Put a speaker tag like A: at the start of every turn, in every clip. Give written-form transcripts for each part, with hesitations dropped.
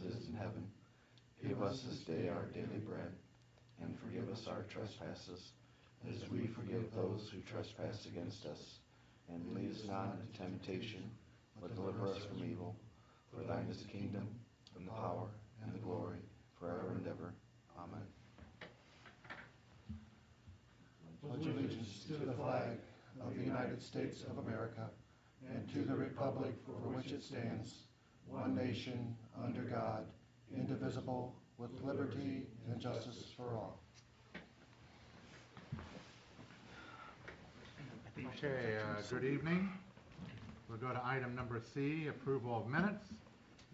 A: it is in heaven. Give us this day our daily bread, and forgive us our trespasses, as we forgive those who trespass against us. And lead us not into temptation, but deliver us from evil. For thine is the kingdom, and the power, and the glory, forever and ever. Amen.
B: Pledge allegiance to the flag of the United States of America, and to the republic for which it stands, one nation, under God, indivisible, with liberty and justice for all.
C: Okay, good evening. We'll go to item number C, approval of minutes.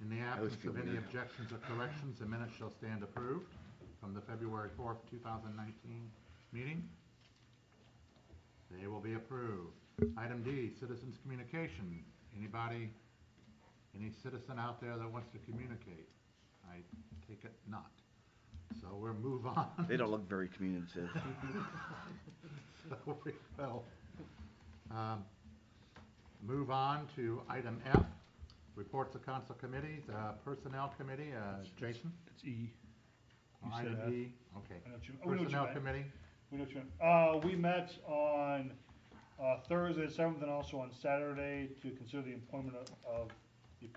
C: In the absence of any objections or corrections, the minutes shall stand approved from the February 4th, 2019 meeting. They will be approved. Item D, citizens communication. Anybody, any citizen out there that wants to communicate? I take it not. So we'll move on.
A: They don't look very communicative.
C: So we will move on to item F, reports of council committees, personnel committee, Jason?
D: It's E. You
C: Item
D: said
C: E, okay.
D: I know what you- we know what you
C: Personnel
D: meant.
C: committee,
D: We know what you meant. We met on Thursday, the 7th, and also on Saturday to consider the appointment of a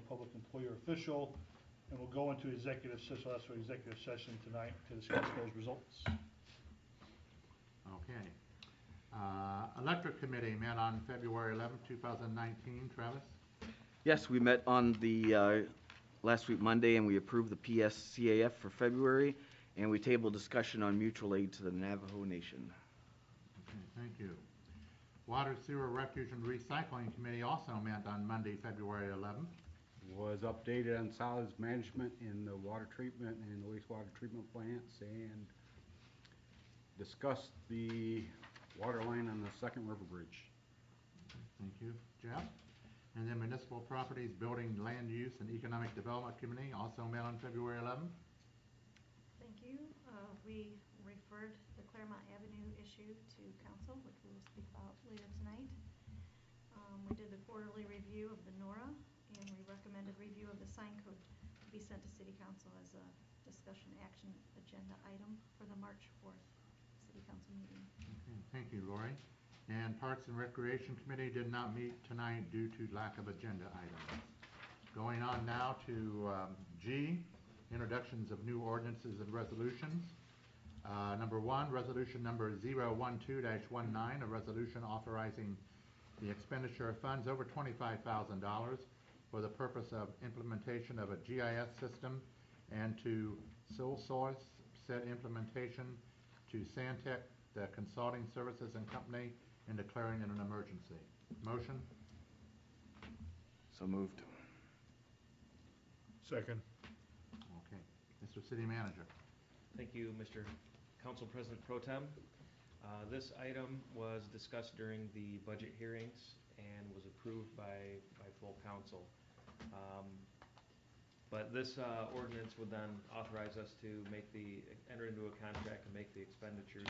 D: public employer official, and we'll go into executive session. That's for executive session tonight to discuss those results.
C: okay. Electric committee met on February 11th, 2019. Travis?
A: Yes, we met on the last week Monday, and we approved the PSCAF for February, and we tabled discussion on mutual aid to the Navajo Nation.
C: Okay, thank you. Water, Sewer, Refuge, and Recycling Committee also met on Monday, February 11th.
E: Was updated on solids management in the water treatment and the wastewater treatment plants, and discussed the water line on the Second River Bridge.
C: Thank you, Jeff. And then Municipal Properties, Building, Land Use, and Economic Development Committee also met on February 11th.
F: Thank you. We referred the Claremont Avenue issue to council, which we will speak about later tonight. We did the quarterly review of the NORA, and we recommended review of the sign code to be sent to City Council as a discussion action agenda item for the March 4th City Council meeting.
C: Okay, thank you, Lori. And Parks and Recreation Committee did not meet tonight due to lack of agenda items. Going on now to G, introductions of new ordinances and resolutions. Number 1, resolution number 012-19, a resolution authorizing the expenditure of funds over $25,000 for the purpose of implementation of a GIS system and to sole source said implementation to Santec, the consulting services and company, and declaring it an emergency. Motion?
A: So moved.
D: Second.
C: Okay. Mr. City Manager.
G: Thank you, Mr. Council President Pro Tem. This item was discussed during the budget hearings and was approved by full council. But this ordinance would then authorize us to enter into a contract and make the expenditures.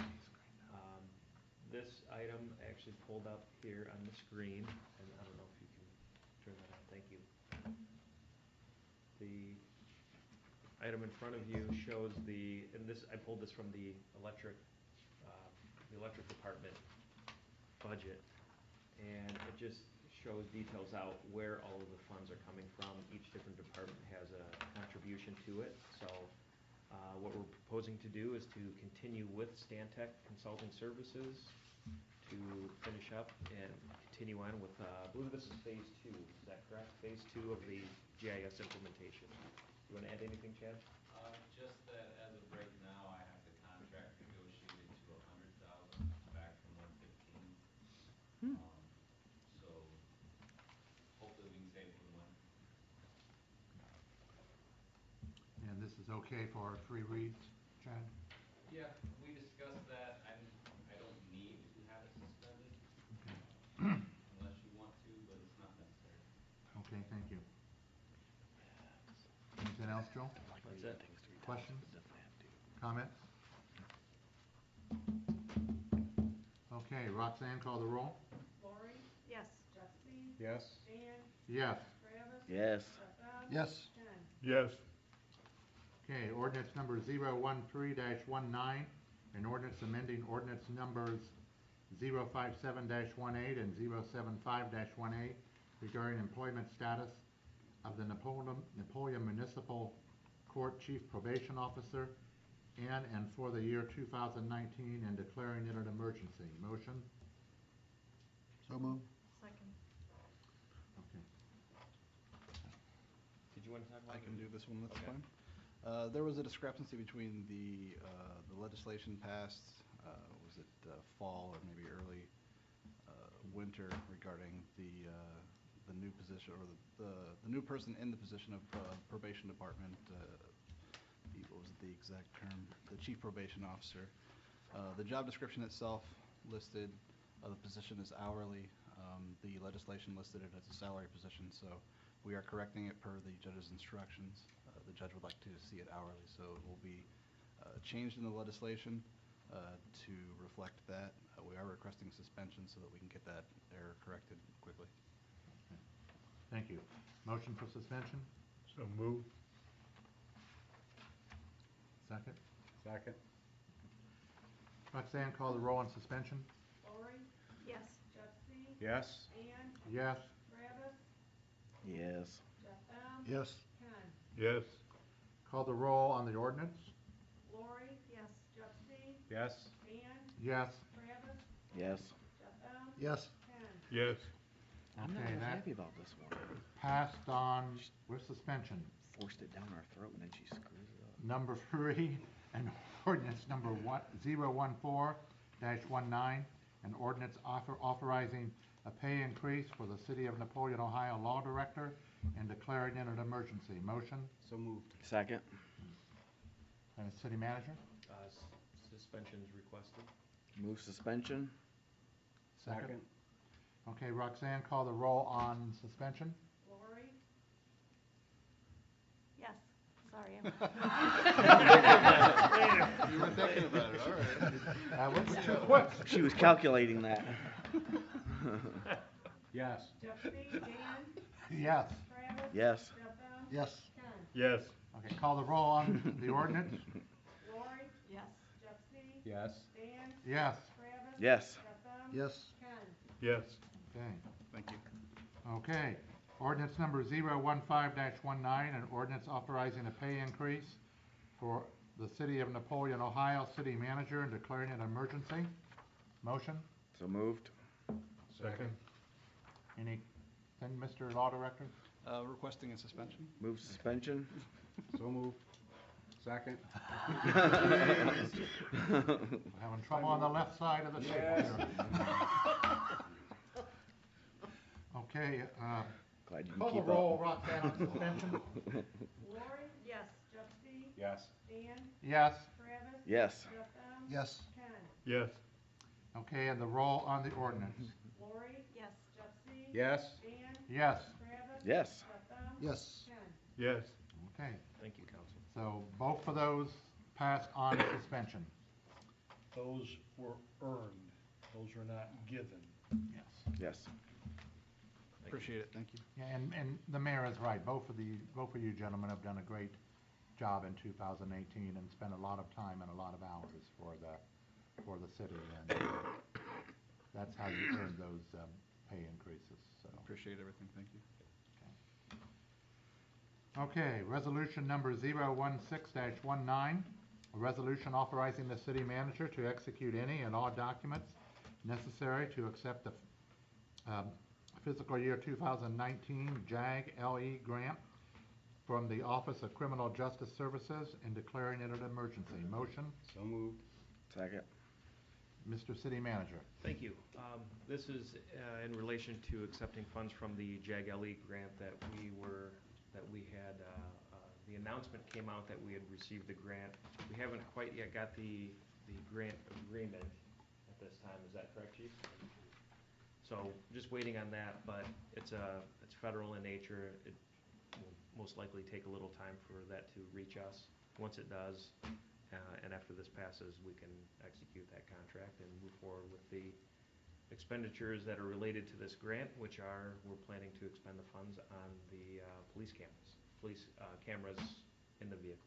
G: This item actually pulled up here on the screen, and I don't know if you can turn that on. Thank you. The item in front of you shows I pulled this from the electric department budget, and it just shows details out where all of the funds are coming from. Each different department has a contribution to it. So what we're proposing to do is to continue with Stantec Consulting Services to finish up and continue on with, I believe this is phase 2, is that correct? Phase 2 of the GIS implementation. You want to add anything, Chad?
H: Just that as of right now, I have the contract negotiated to $100,000 back from $115,000. So hopefully we can save some money.
C: And this is okay for 3 reads, Chad?
H: Yeah, we discussed that. I don't need to have it suspended
C: Okay.
H: unless you want to, but it's not necessary.
C: Okay, thank you. Anything else, Joe?
G: That's it.
C: Questions? Comments? Okay, Roxanne, call the roll.
I: Lori?
F: Yes.
I: Jesse?
E: Yes.
I: Dan?
C: Yes.
I: Travis?
A: Yes.
I: Jeff?
B: Yes.
I: Ken?
D: Yes.
C: Okay, ordinance number 013-19, an ordinance amending ordinance numbers 057-18 and 075-18 regarding employment status of the Napoleon Municipal Court Chief Probation Officer in and for the year 2019 and declaring it an emergency. Motion?
B: So moved.
F: Second.
C: Okay.
G: Did you want to talk about
I: I
G: it?
I: can do this one, that's
G: Okay.
I: fine. There was a discrepancy between the legislation passed, was it fall or maybe early winter regarding the new position, or the new person in the position of probation department, what was the exact term? The chief probation officer. The job description itself listed, the position is hourly. The legislation listed it as a salary position, so we are correcting it per the judge's instructions. The judge would like to see it hourly, so it will be changed in the legislation to reflect that. We are requesting suspension so that we can get that error corrected quickly.
C: Thank you. Motion for suspension?
D: So moved.
C: Second.
E: Second.
C: Roxanne, call the roll on suspension.
J: Lori,
F: Yes.
J: Jeffy,
E: Yes.
J: Ann,
C: Yes.
J: Travis,
A: Yes.
J: Jeff M.
B: Yes.
J: Ken.
D: Yes.
C: Call the roll on the ordinance.
J: Lori,
F: Yes.
J: Jeffy,
E: Yes.
J: Ann,
C: Yes.
J: Travis,
A: Yes.
J: Jeff M.
B: Yes.
J: Ken.
D: Yes.
A: I'm not
C: Okay,
A: real
C: that-
A: happy about this one.
C: Passed on with suspension.
A: Forced it down our throat and then she screws it up.
C: Number 3, an ordinance number 014-19, an ordinance authorizing a pay increase for the City of Napoleon, Ohio Law Director and declaring it an emergency. Motion?
E: So moved.
A: Second.
C: And City Manager?
G: Suspension is requested.
A: Move suspension.
E: Second.
C: Okay, Roxanne, call the roll on suspension.
J: Lori,
F: Yes. Sorry.
I: You were thinking about it, all right.
C: That was too quick.
A: She was calculating that.
E: Yes.
J: Jeffy, Dan,
C: Yes.
J: Travis.
A: Yes.
J: Jeff M.
B: Yes.
J: Ken.
D: Yes.
C: Okay, call the roll on the ordinance.
J: Lori,
F: Yes.
J: Jeffy,
E: Yes.
J: Dan,
C: Yes.
J: Travis.
A: Yes.
J: Jeff M.
B: Yes.
J: Ken.
D: Yes.
C: Okay.
I: Thank you.
C: Okay. Ordinance number 015-19, an ordinance authorizing a pay increase for the City of Napoleon, Ohio City Manager and declaring it an emergency. Motion?
A: So moved.
D: Second.
C: Anything, Mr. Law Director?
I: Requesting a suspension.
A: Move suspension.
E: So moved. Second.
C: We're having trouble on the left side of the table
E: Yes.
C: here. Okay,
A: Glad you can
C: call the
A: keep
C: roll,
A: up.
C: Roxanne, on suspension.
J: Lori,
F: Yes.
J: Jeffy,
E: Yes.
J: Dan,
C: Yes.
J: Travis.
A: Yes.
J: Jeff M.
B: Yes.
J: Ken.
D: Yes.
C: Okay, and the roll on the ordinance.
J: Lori,
F: Yes.
J: Jeffy.
E: Yes.
J: Dan,
C: Yes.
J: Travis.
A: Yes.
J: Jeff M.
B: Yes.
J: Ken.
D: Yes.
C: Okay,
G: Thank you, council.
C: so both of those passed on suspension.
D: Those were earned. Those were not given.
C: Yes.
A: Yes.
I: Appreciate it, thank you.
C: Yeah, and the mayor is right. Both of you gentlemen have done a great job in 2018 and spent a lot of time and a lot of hours for the city, and that's how you earn those pay increases. So,
I: Appreciate everything, thank you.
C: okay, resolution number 016-19, a resolution authorizing the city manager to execute any and all documents necessary to accept the fiscal year 2019 JAG LE grant from the Office of Criminal Justice Services and declaring it an emergency. Motion,
E: So moved.
A: Second.
C: Mr. City Manager.
G: Thank you. This is in relation to accepting funds from the JAG LE grant that we had, the announcement came out that we had received the grant. We haven't quite yet got the grant agreement at this time. Is that correct, Chief? So just waiting on that, but it's federal in nature. It will most likely take a little time for that to reach us. Once it does, and after this passes, we can execute that contract and move forward with the expenditures that are related to this grant, which are, we're planning to expend the funds on the police cameras in the vehicles.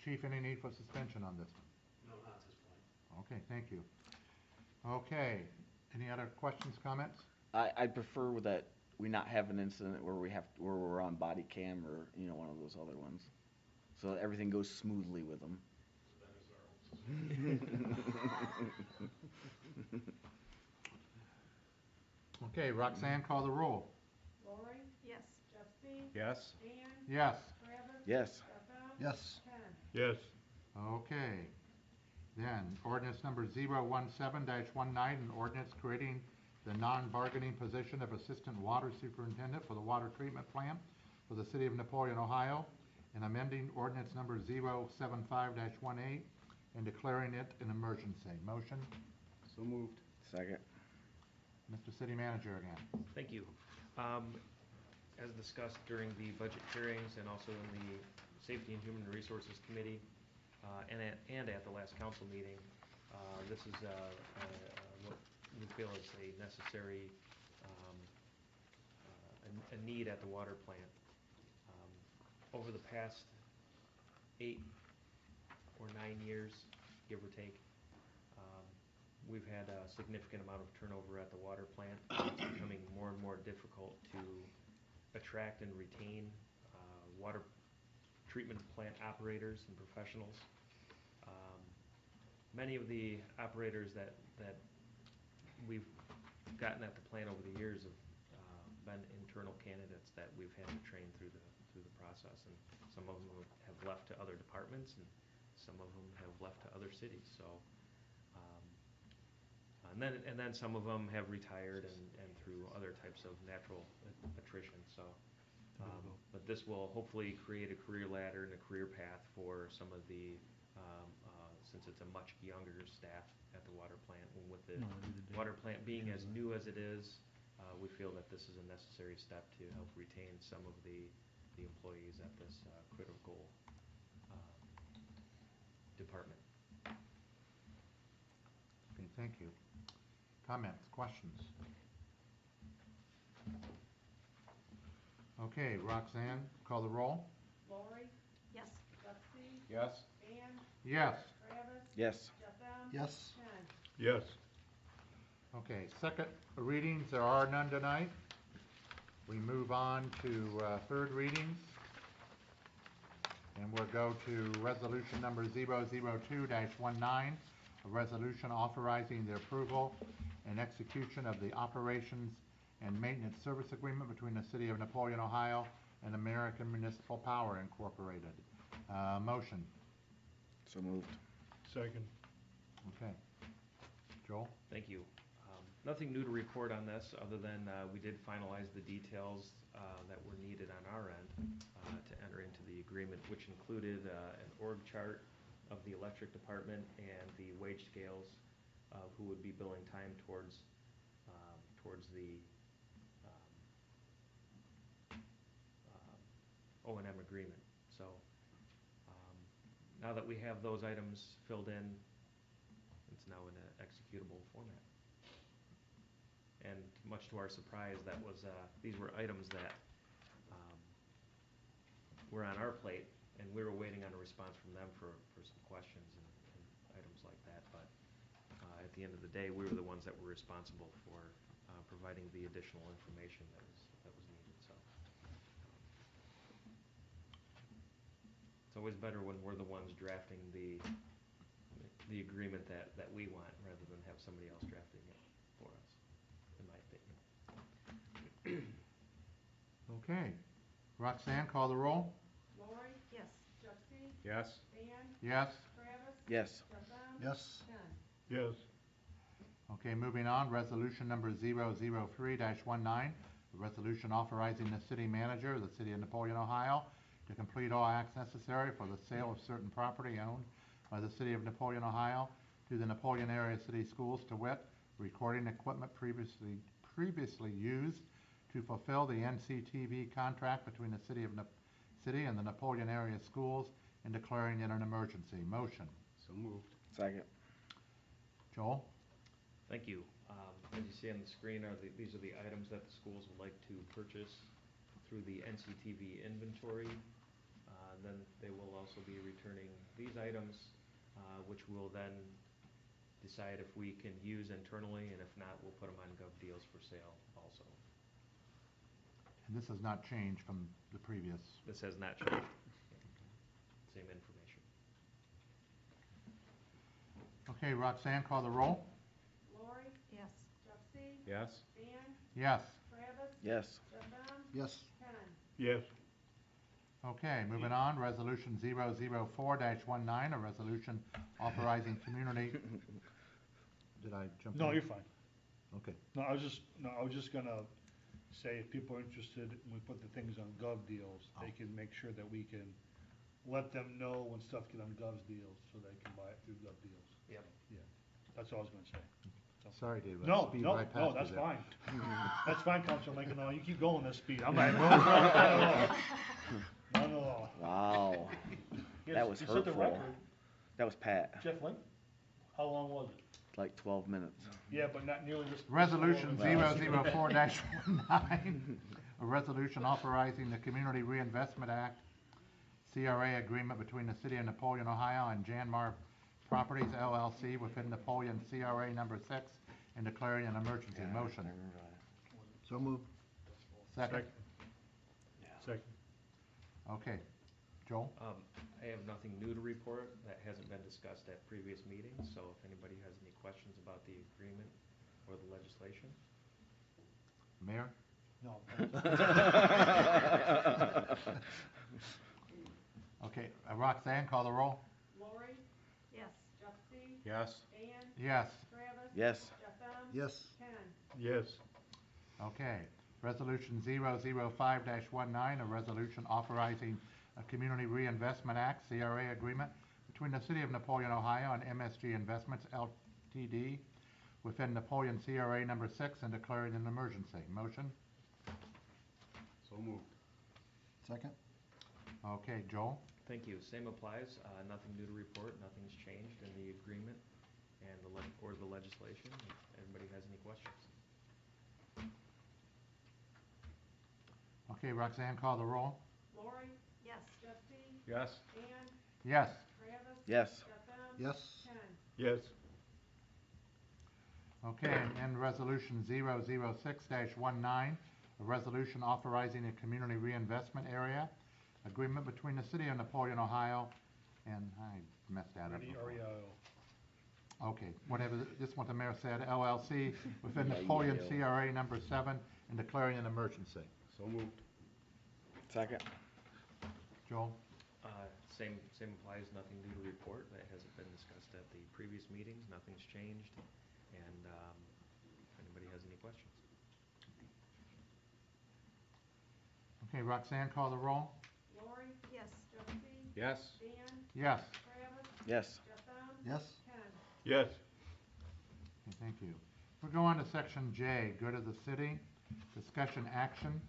C: Chief, any need for suspension on this one?
K: No, not at this point.
C: Okay, thank you. Okay, any other questions, comments?
A: I prefer that we not have an incident where where we're on body cam or, you know, one of those other ones. So that everything goes smoothly with them.
K: So that is our hope.
C: Okay, Roxanne, call the roll.
J: Lori,
F: Yes.
J: Jeffy,
E: Yes?
J: Dan,
C: Yes.
J: Travis.
A: Yes.
J: Jeff.
B: Yes.
J: Ken.
D: Yes.
C: Okay. Then, ordinance number 017-19, an ordinance creating the non-bargaining position of Assistant Water Superintendent for the water treatment plant for the city of Napoleon, Ohio, and amending ordinance number 075-18 and declaring it an emergency. Motion,
E: So moved.
A: Second.
C: Mr. City Manager again.
G: Thank you. As discussed during the budget hearings and also in the Safety and Human Resources Committee, and at the last council meeting, this is what we feel is a necessary, a need at the water plant. Over the past 8 or 9 years, give or take, we've had a significant amount of turnover at the water plant. It's becoming more and more difficult to attract and retain water treatment plant operators and professionals. Many of the operators that we've gotten at the plant over the years have been internal candidates that we've had to train through the process, and some of them have left to other departments, and some of them have left to other cities. So, and then some of them have retired and through other types of natural attrition. So, but this will hopefully create a career ladder and a career path for some of the. Since it's a much younger staff at the water plant, and with the water plant being as new as it is, we feel that this is a necessary step to help retain some of the employees at this critical department.
C: Okay, thank you. Comments, questions? Okay, Roxanne, call the roll.
J: Lori,
F: Yes.
J: Jeffy,
E: Yes?
J: Dan,
C: Yes.
J: Travis.
A: Yes.
J: Jeff.
B: Yes.
J: Ken.
D: Yes.
C: Okay, second readings, there are none tonight. We move on to third readings. And we'll go to resolution number 002-19, a resolution authorizing the approval and execution of the operations and maintenance service agreement between the city of Napoleon, Ohio and American Municipal Power Incorporated. Motion.
A: So moved.
D: Second.
C: Okay. Joel?
G: Thank you. Nothing new to report on this, other than we did finalize the details that were needed on our end to enter into the agreement, which included an org chart of the electric department and the wage scales of who would be billing time towards the O&M agreement. So now that we have those items filled in, it's now in an executable format. And much to our surprise, that was these were items that were on our plate, and we were waiting on a response from them for some questions and items like that. But at the end of the day, we were the ones that were responsible for providing the additional information that was needed. So it's always better when we're the ones drafting the agreement that we want, rather than have somebody else drafting it for us, in my opinion.
C: Okay. Roxanne, call the roll.
J: Lori,
F: Yes.
J: Jeffy,
E: Yes?
J: Dan,
C: Yes.
J: Travis.
A: Yes.
J: Jeff.
B: Yes.
J: Ken.
D: Yes.
C: Okay, moving on, resolution number 003-19, a resolution authorizing the city manager of the city of Napoleon, Ohio, to complete all acts necessary for the sale of certain property owned by the city of Napoleon, Ohio, to the Napoleon area city schools, to wit, recording equipment previously used to fulfill the NCTV contract between the city and the Napoleon area schools, and declaring it an emergency. Motion.
E: So moved.
A: Second.
C: Joel?
G: Thank you. As you see on the screen, these are the items that the schools would like to purchase through the NCTV inventory Then they will also be returning these items, which will then decide if we can use internally, and if not, we'll put them on Gov Deals for sale also.
C: And this has not changed from the previous.
G: This has not changed. Same information.
C: Okay, Roxanne, call the roll.
J: Lori,
F: Yes.
J: Jeffy,
E: Yes?
J: Dan,
C: Yes.
J: Travis,
A: Yes.
J: Stefan,
B: Yes.
J: Ken.
D: Yes.
C: Okay, moving on, resolution 004-19, a resolution authorizing community. Did I jump in?
D: No, you're fine.
C: Okay.
D: No, I was just gonna say, if people are interested, and we put the things on Gov Deals, they can make sure that we can let them know when stuff get on Gov Deals, so they can buy it through Gov Deals.
G: Yep.
D: Yeah, that's all I was gonna say.
C: Sorry, Dave. I
D: No,
C: speed
D: no,
C: right
D: no,
C: past you
D: that's
C: there.
D: fine. That's fine, Councilor Lincoln, no, you keep going this speed, I'm not, no.
A: Wow.
D: Yes,
A: That was
D: you set the
A: hurtful.
D: record.
A: That was Pat.
D: Jeff Link, how long was it?
A: Like 12 minutes.
D: Yeah, but not nearly this.
C: Resolution
A: Well-
C: 004-19, a resolution authorizing the Community Reinvestment Act, CRA agreement between the City of Napoleon, Ohio and Janmar Properties LLC within Napoleon CRA number 6 and declaring an emergency. Motion.
B: So moved.
C: Second.
D: Second.
C: Okay. Joel?
G: I have nothing new to report that hasn't been discussed at previous meetings, so if anybody has any questions about the agreement or the legislation.
C: Mayor?
D: No.
C: Okay, Roxanne, call the roll.
J: Lori,
F: Yes.
J: Jeffy,
E: Yes?
J: Dan,
C: Yes.
J: Travis,
A: Yes.
J: Stefan,
B: Yes.
J: Ken.
D: Yes.
C: Okay. Resolution 005-19, a resolution authorizing a Community Reinvestment Act, CRA agreement between the City of Napoleon, Ohio and MSG Investments Ltd. within Napoleon CRA number 6 and declaring an emergency. Motion?
E: So moved.
B: Second?
C: Okay, Joel?
G: Thank you. Same applies. Nothing new to report. Nothing's changed in the agreement and or the legislation. If anybody has any questions.
C: Okay, Roxanne, call the roll.
J: Lori,
F: Yes.
J: Jeffy,
E: Yes?
J: Dan,
C: Yes.
J: Travis,
A: Yes.
J: Stefan,
B: Yes.
J: Ken.
D: Yes.
C: Okay, and resolution 006-19, a resolution authorizing a community reinvestment area agreement between the City of Napoleon, Ohio, and I messed that up. before. Okay, whatever, this is what the mayor said, LLC within Napoleon CRA number 7 and declaring an emergency.
E: So moved.
A: Second.
G: Same
C: Joel?
G: applies. Nothing new to report. That hasn't been discussed at the previous meetings. Nothing's changed. And if anybody has any questions.
C: Okay, Roxanne, call the roll.
J: Lori,
F: Yes.
J: Jeffy,
E: Yes?
J: Dan,
C: Yes.
J: Travis,
A: Yes.
J: Stefan,
B: Yes.
J: Ken.
D: Yes.
C: Okay, thank you. We'll go on to section J, good of the city, discussion action.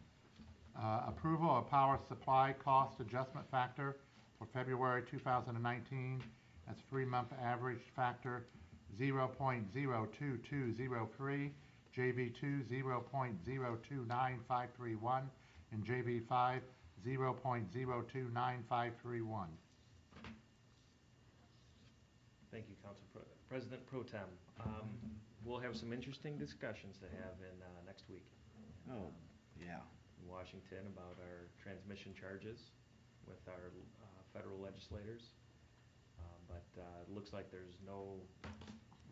C: Approval of power supply cost adjustment factor for February 2019 as 3-month average factor 0.02203, JV2 0.029531, and JV5 0.029531.
G: Thank you, President Pro Tem. We'll have some interesting discussions to have in next week.
A: Oh, yeah.
G: In Washington about our transmission charges with our federal legislators. But it looks like there's no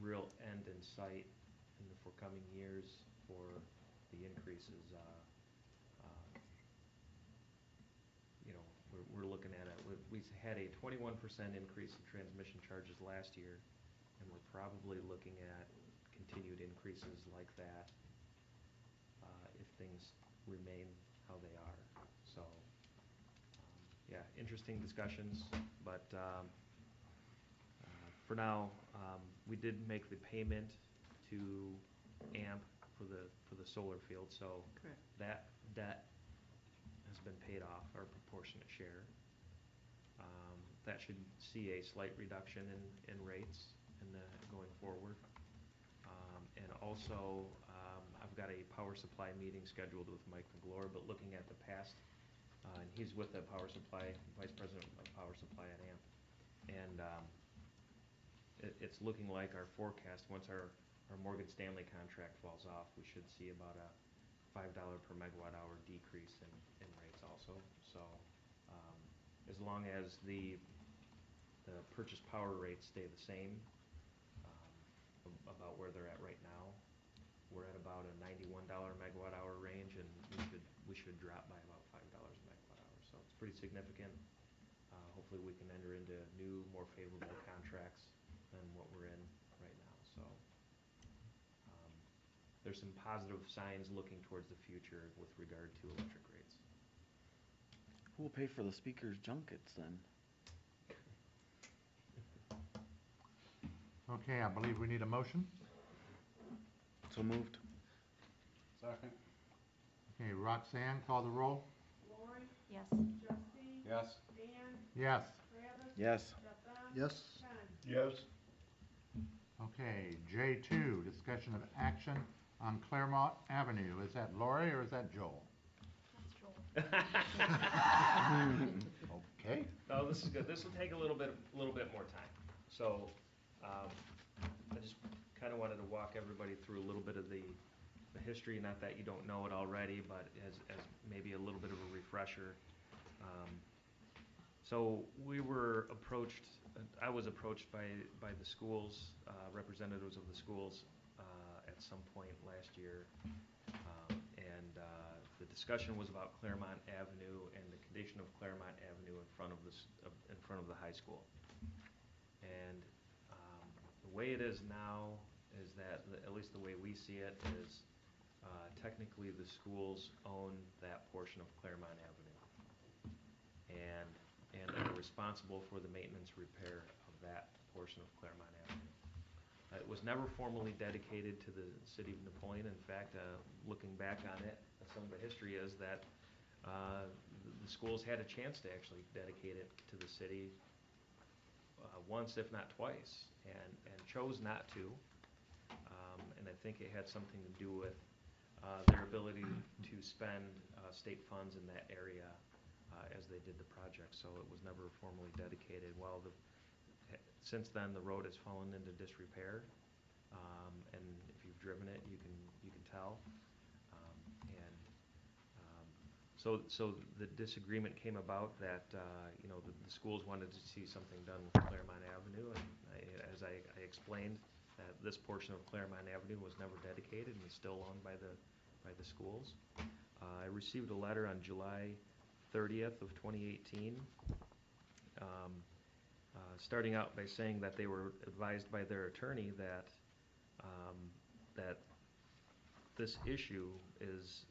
G: real end in sight in the forthcoming years for the increases. We're looking at it. We had a 21% increase in transmission charges last year, and we're probably looking at continued increases like that if things remain how they are. So, yeah, interesting discussions, but for now, we did make the payment to AMP for the solar field, so
F: Correct.
G: that debt has been paid off, our proportionate share. That should see a slight reduction in rates going forward. And also, I've got a power supply meeting scheduled with Mike McGlure, but looking at the past, and he's with the power supply, Vice President it's looking like our forecast, once our Morgan Stanley contract falls off, we should see about a $5 per megawatt hour decrease in rates also. So, as long as the purchase power rates stay the same, about where they're at right now, we're at about a $91 megawatt hour range, and we should drop by about $5 a megawatt hour. So it's pretty significant. Hopefully we can enter into new, more favorable contracts than what we're in right now. So there's some positive signs looking towards the future with regard to electric rates.
A: Who will pay for the speakers' junkets then?
C: Okay, I believe we need a motion.
A: So moved.
E: Second.
C: Okay, Roxanne, call the roll.
J: Lori,
F: Yes.
J: Jesse,
E: Yes.
J: Dan,
C: Yes.
J: Travis.
A: Yes.
J: Jeff Bell.
B: Yes.
J: Ken.
D: Yes.
C: Okay, J2, discussion of action on Claremont Avenue. Is that Lori or is that Joel?
F: That's Joel.
C: Okay.
G: No, this is good. This will take a little bit more time. So, I just kind of wanted to walk everybody through a little bit of the history. Not that you don't know it already, but as maybe a little bit of a refresher. So we were approached. I was approached by the schools, representatives of the schools, at some point last year, and the discussion was about Claremont Avenue and the condition of Claremont Avenue in front of the high school. And the way it is now is that, at least the way we see it, is technically the schools own that portion of Claremont Avenue, and are responsible for the maintenance repair of that portion of Claremont Avenue. It was never formally dedicated to the city of Napoleon. In fact, looking back on it, some of the history is that the schools had a chance to actually dedicate it to the city once, if not twice, and chose not to. And I think it had something to do with their ability to spend state funds in that area as they did the project. So it was never formally dedicated. Well, since then, the road has fallen into disrepair, and if you've driven it, you can tell. So the disagreement came about that the schools wanted to see something done with Claremont Avenue, and as I explained, that this portion of Claremont Avenue was never dedicated and is still owned by the schools. I received a letter on July 30th of 2018. Starting out by saying that they were advised by their attorney that this issue is,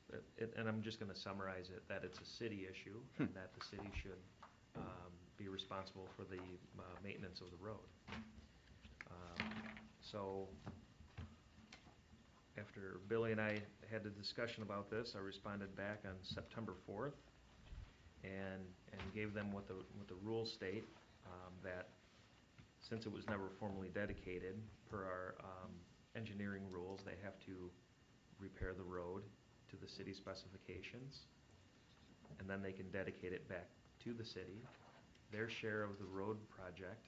G: and I'm just going to summarize it, that it's a city issue and that the city should be responsible for the maintenance of the road. So after Billy and I had a discussion about this, I responded back on September 4th and gave them what the rules state, that since it was never formally dedicated, per our engineering rules, they have to repair the road to the city specifications, and then they can dedicate it back to the city. Their share of the road project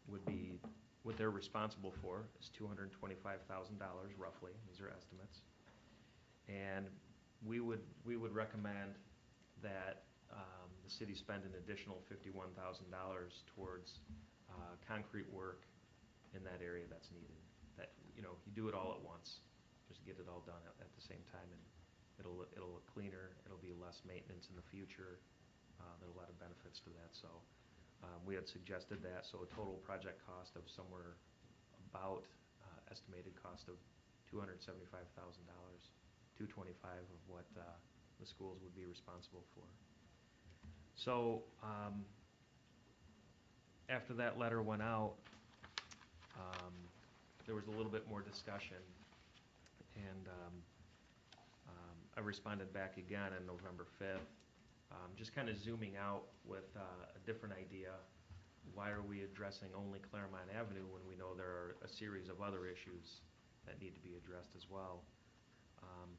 G: would be, what they're responsible for is $225,000 roughly. These are estimates. And we would recommend that the city spend an additional $51,000 towards concrete work in that area that's needed. That, you do it all at once, just get it all done at the same time, and it'll look cleaner. It'll be less maintenance in the future. There are a lot of benefits to that. So we had suggested that. So a total project cost of somewhere about estimated cost of $275,000, $225,000 of what the schools would be responsible for. So after that letter went out, there was a little bit more discussion, and I responded back again on November 5th, just kind of zooming out with a different idea. Why are we addressing only Claremont Avenue when we know there are a series of other issues that need to be addressed as well?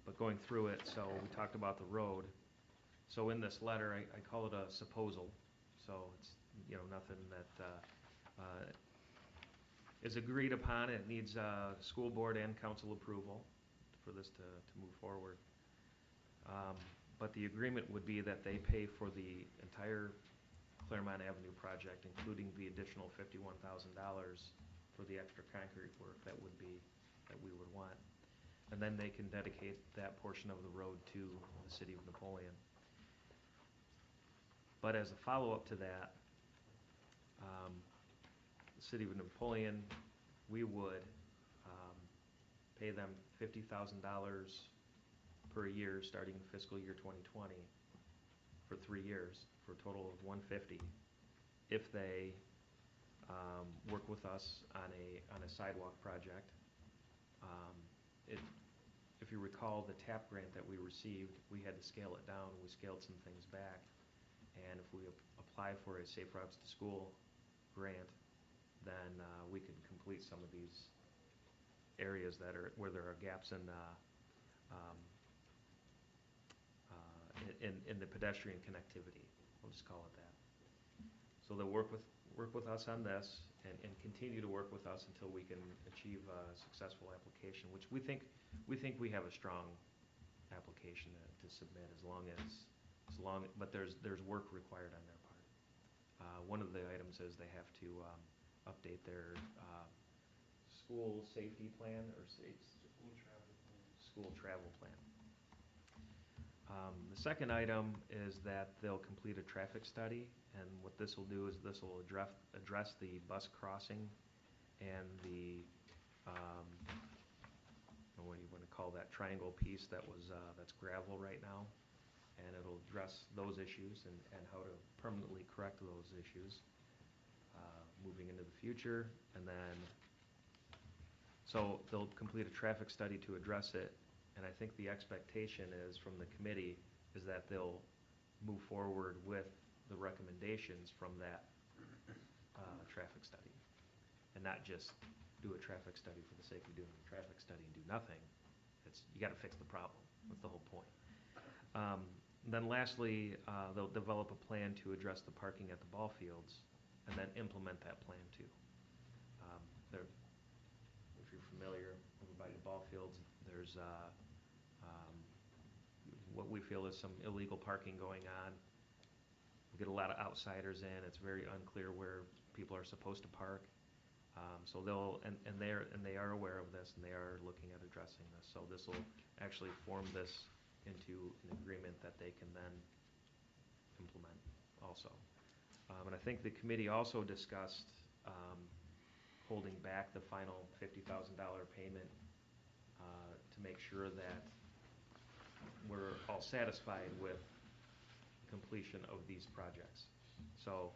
G: But going through it, so we talked about the road. So in this letter, I call it a supposal. So it's nothing that is agreed upon. It needs school board and council approval for this to move forward. But the agreement would be that they pay for the entire Claremont Avenue project, including the additional $51,000 for the extra concrete work that we would want. And then they can dedicate that portion of the road to the city of Napoleon. But as a follow-up to that, the city of Napoleon, we would pay them $50,000 per year starting fiscal year 2020 for 3 years, for a total of $150, if they work with us on a sidewalk project. If you recall, the TAP grant that we received, we had to scale it down. We scaled some things back. And if we apply for a Safe Routes to School grant, then we could complete some of these areas where there are gaps in the pedestrian connectivity. We'll just call it that. So they'll work with us on this and continue to work with us until we can achieve a successful application, which we think we have a strong application to submit, but there's work required on their part. One of the items is they have to update their school safety plan or school travel plan. The second item is that they'll complete a traffic study, and what this will do is this will address the bus crossing and the what do you want to call that triangle piece that's gravel right now, and it'll address those issues and how to permanently correct those issues moving into the future. And then so they'll complete a traffic study to address it, and I think the expectation is from the committee is that they'll move forward with the recommendations from that traffic study, and not just do a traffic study for the sake of doing a traffic study and do nothing. You got to fix the problem. That's the whole point. Then lastly, they'll develop a plan to address the parking at the ball fields, and then implement that plan too. If you're familiar over by the ball fields, there's what we feel is some illegal parking going on. We get a lot of outsiders in. It's very unclear where people are supposed to park. So they are aware of this, and they are looking at addressing this. So this will actually form this into an agreement that they can then implement also. And I think the committee also discussed holding back the final $50,000 payment to make sure that we're all satisfied with completion of these projects. So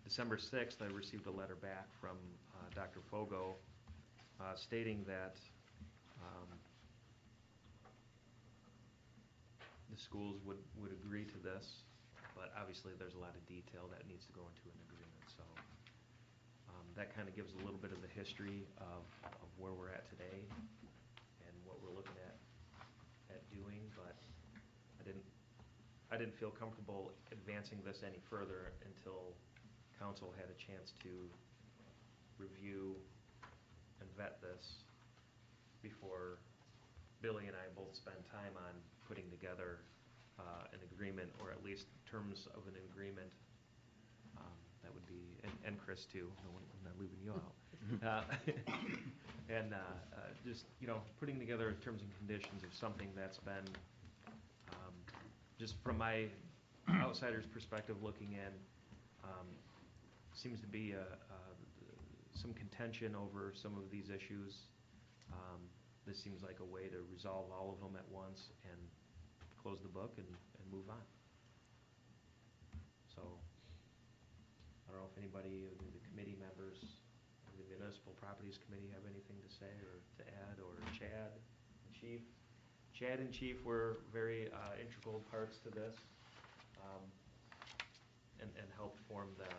G: December 6th, I received a letter back from Dr. Fogo stating that the schools would agree to this, but obviously there's a lot of detail that needs to go into an agreement. So that kind of gives a little bit of the history of where we're at today and what we're looking at doing, but I didn't feel comfortable advancing this any further until council had a chance to review and vet this before Billy and I both spend time on putting together an agreement, or at least terms of an agreement. That would be, and Chris too, I'm not leaving you out. And just, putting together terms and conditions of something that's been, just from my outsider's perspective looking in, seems to be some contention over some of these issues. This seems like a way to resolve all of them at once and close the book and move on. So I don't know if anybody of the committee members of the Municipal Properties Committee have anything to say or to add, or Chad and Chief. Chad and Chief were very integral parts to this, and helped form the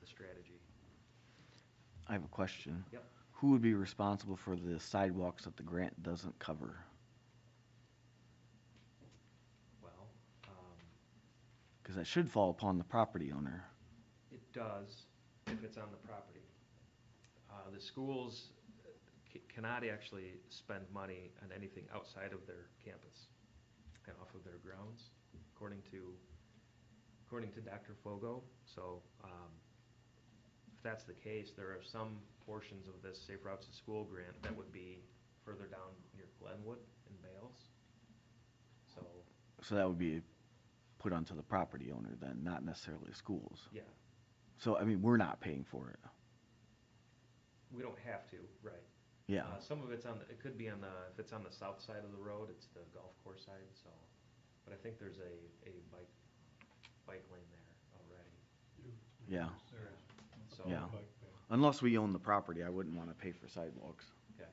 G: strategy.
A: I have a question.
G: Yep.
A: Who would be responsible for the sidewalks that the grant doesn't cover?
G: Well,
A: Because that should fall upon the property owner.
G: it does. if it's on the property. The schools cannot actually spend money on anything outside of their campus and off of their grounds, according to Dr. Fogo. So if that's the case, there are some portions of this Safe Routes to School grant that would be further down near Glenwood and Bales.
A: So that would be put onto the property owner then, not necessarily the schools.
G: Yeah,
A: So, I mean, we're not paying for it.
G: we don't have to, right.
A: Yeah.
G: Some of it's it could be if it's on the south side of the road, it's the golf course side, so. But I think there's a bike lane there already,
A: Yeah.
D: There is.
G: so.
A: Yeah.
D: Bike path.
A: Unless we own the property, I wouldn't want to pay for sidewalks.
G: Okay,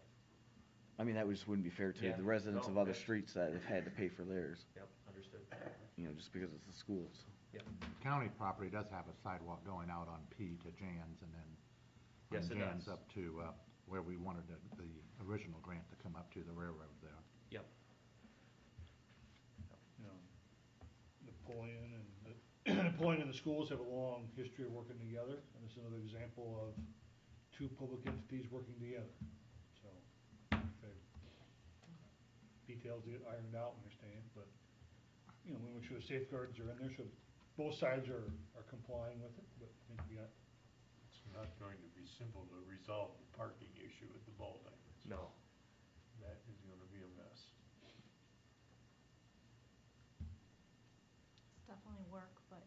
A: I mean, that just wouldn't be fair to
G: Yeah.
A: the residents
G: No,
A: of other
G: okay.
A: streets that have had to pay for theirs,
G: yep, understood.
A: just because it's the schools.
C: County property does have a sidewalk going out on P to Jan's and then
G: Yes,
C: from
G: it
C: Jan's
G: does.
C: up to where we wanted the original grant to come up to the railroad there.
G: Yep,
D: You know, Napoleon and the schools have a long history of working together, and it's another example of two public entities working together. So, if details get ironed out, we understand, but, we make sure the safeguards are in there, so both sides are complying with it, but I think we got.
L: It's not going to be simple to resolve the parking issue at the ball diamonds.
G: no,
L: That is gonna be a mess.
F: It's definitely work, but,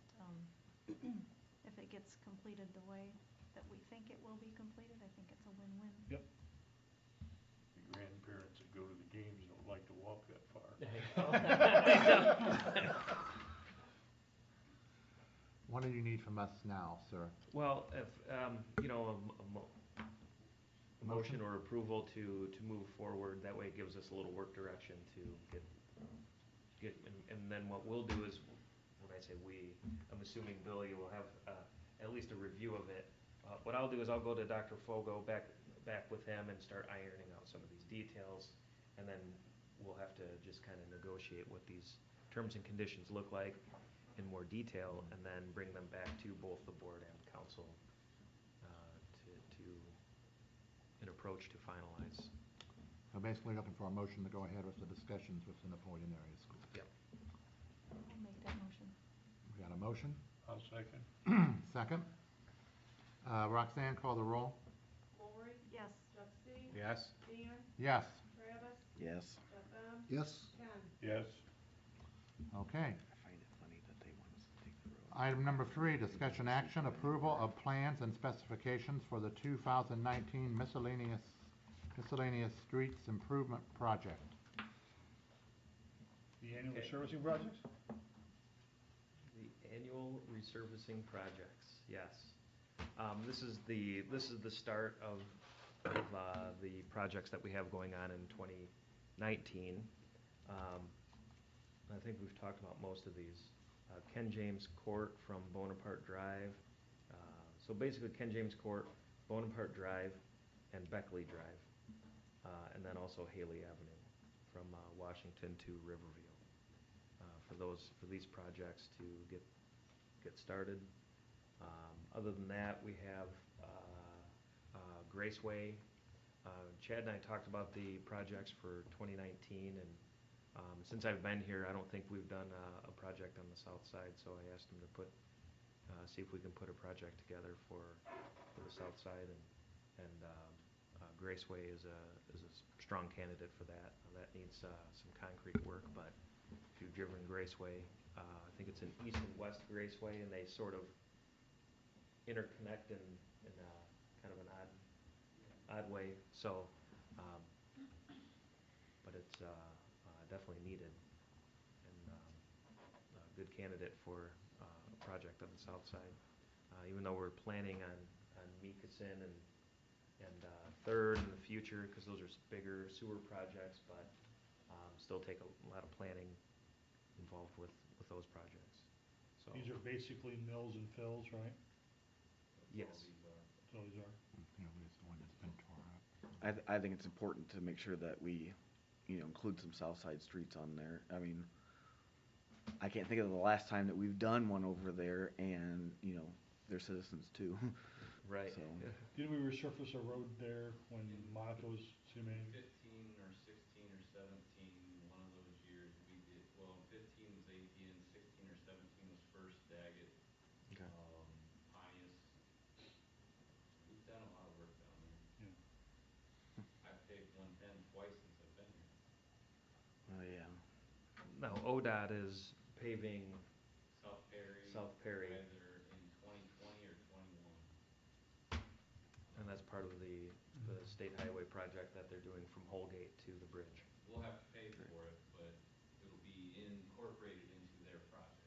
F: if it gets completed the way that we think it will be completed, I think it's a win-win.
D: Yep.
L: The grandparents that go to the games don't like to walk that far.
C: What do you need from us now, sir?
G: Well, if, a motion or approval to move forward, that way it gives us a little work direction to get, and then what we'll do is, when I say we, I'm assuming Billy will have, at least a review of it. What I'll do is I'll go to Dr. Fogo, back with him and start ironing out some of these details, and then we'll have to just kind of negotiate what these terms and conditions look like in more detail, and then bring them back to both the board and council to an approach to finalize.
C: So basically looking for a motion to go ahead with the discussions with the Napoleon area school.
G: Yep.
F: I'll make that motion.
C: We got a motion?
L: I'll second.
C: Second. Roxanne, call the roll.
J: Lori,
F: Yes.
J: Jeffy,
E: Yes?
J: Dan,
C: Yes.
J: Travis,
A: Yes.
J: Jeff M,
B: Yes?
J: Ken.
L: Yes,
C: Okay.
A: I find it funny that they want us to take the road.
C: Item number 3, discussion action, approval of plans and specifications for the 2019 miscellaneous streets improvement project.
D: The annual
G: Okay.
D: servicing projects?
G: The annual resurfacing projects, yes. This is the start of the projects that we have going on in 2019. I think we've talked about most of these. Ken James Court from Bonaparte Drive. So basically Ken James Court, Bonaparte Drive, and Beckley Drive. And then also Haley Avenue from Washington to Riverview. For these projects to get started. Other than that, we have Graceway. Chad and I talked about the projects for 2019, and since I've been here, I don't think we've done a project on the south side, so I asked him to see if we can put a project together for the south side, and Graceway is a strong candidate for that. That needs some concrete work, but if you've driven Graceway, I think it's an east and west Graceway, and they sort of interconnect in kind of an odd way. So, but it's definitely needed, and a good candidate for a project on the south side. Even though we're planning on Meekison and Third in the future, because those are bigger sewer projects, but still take a lot of planning involved with those projects. So
D: These are basically mills and fills, right?
G: yes,
D: So these are.
C: It's the one that's been tore up.
A: I think it's important to make sure that we, include some south side streets on there. I mean, I can't think of the last time that we've done one over there, and, they're citizens too.
G: Right.
A: So,
D: Didn't we resurface a road there when Monica was city manager?
H: 15 or 16 or 17, one of those years we did, well, 15 was ATN, 16 or 17 was First Daggett,
G: Okay.
H: Pontius. We've done a lot of work down there.
D: Yeah.
H: I've paved 110 twice since I've been here.
A: oh yeah.
G: Now, ODOT is paving
H: South Perry.
G: South Perry.
H: Either in 2020 or 21.
G: And that's part of the state highway project that they're doing from Holgate to the bridge.
H: We'll have to pay for it, but it'll be incorporated into their project.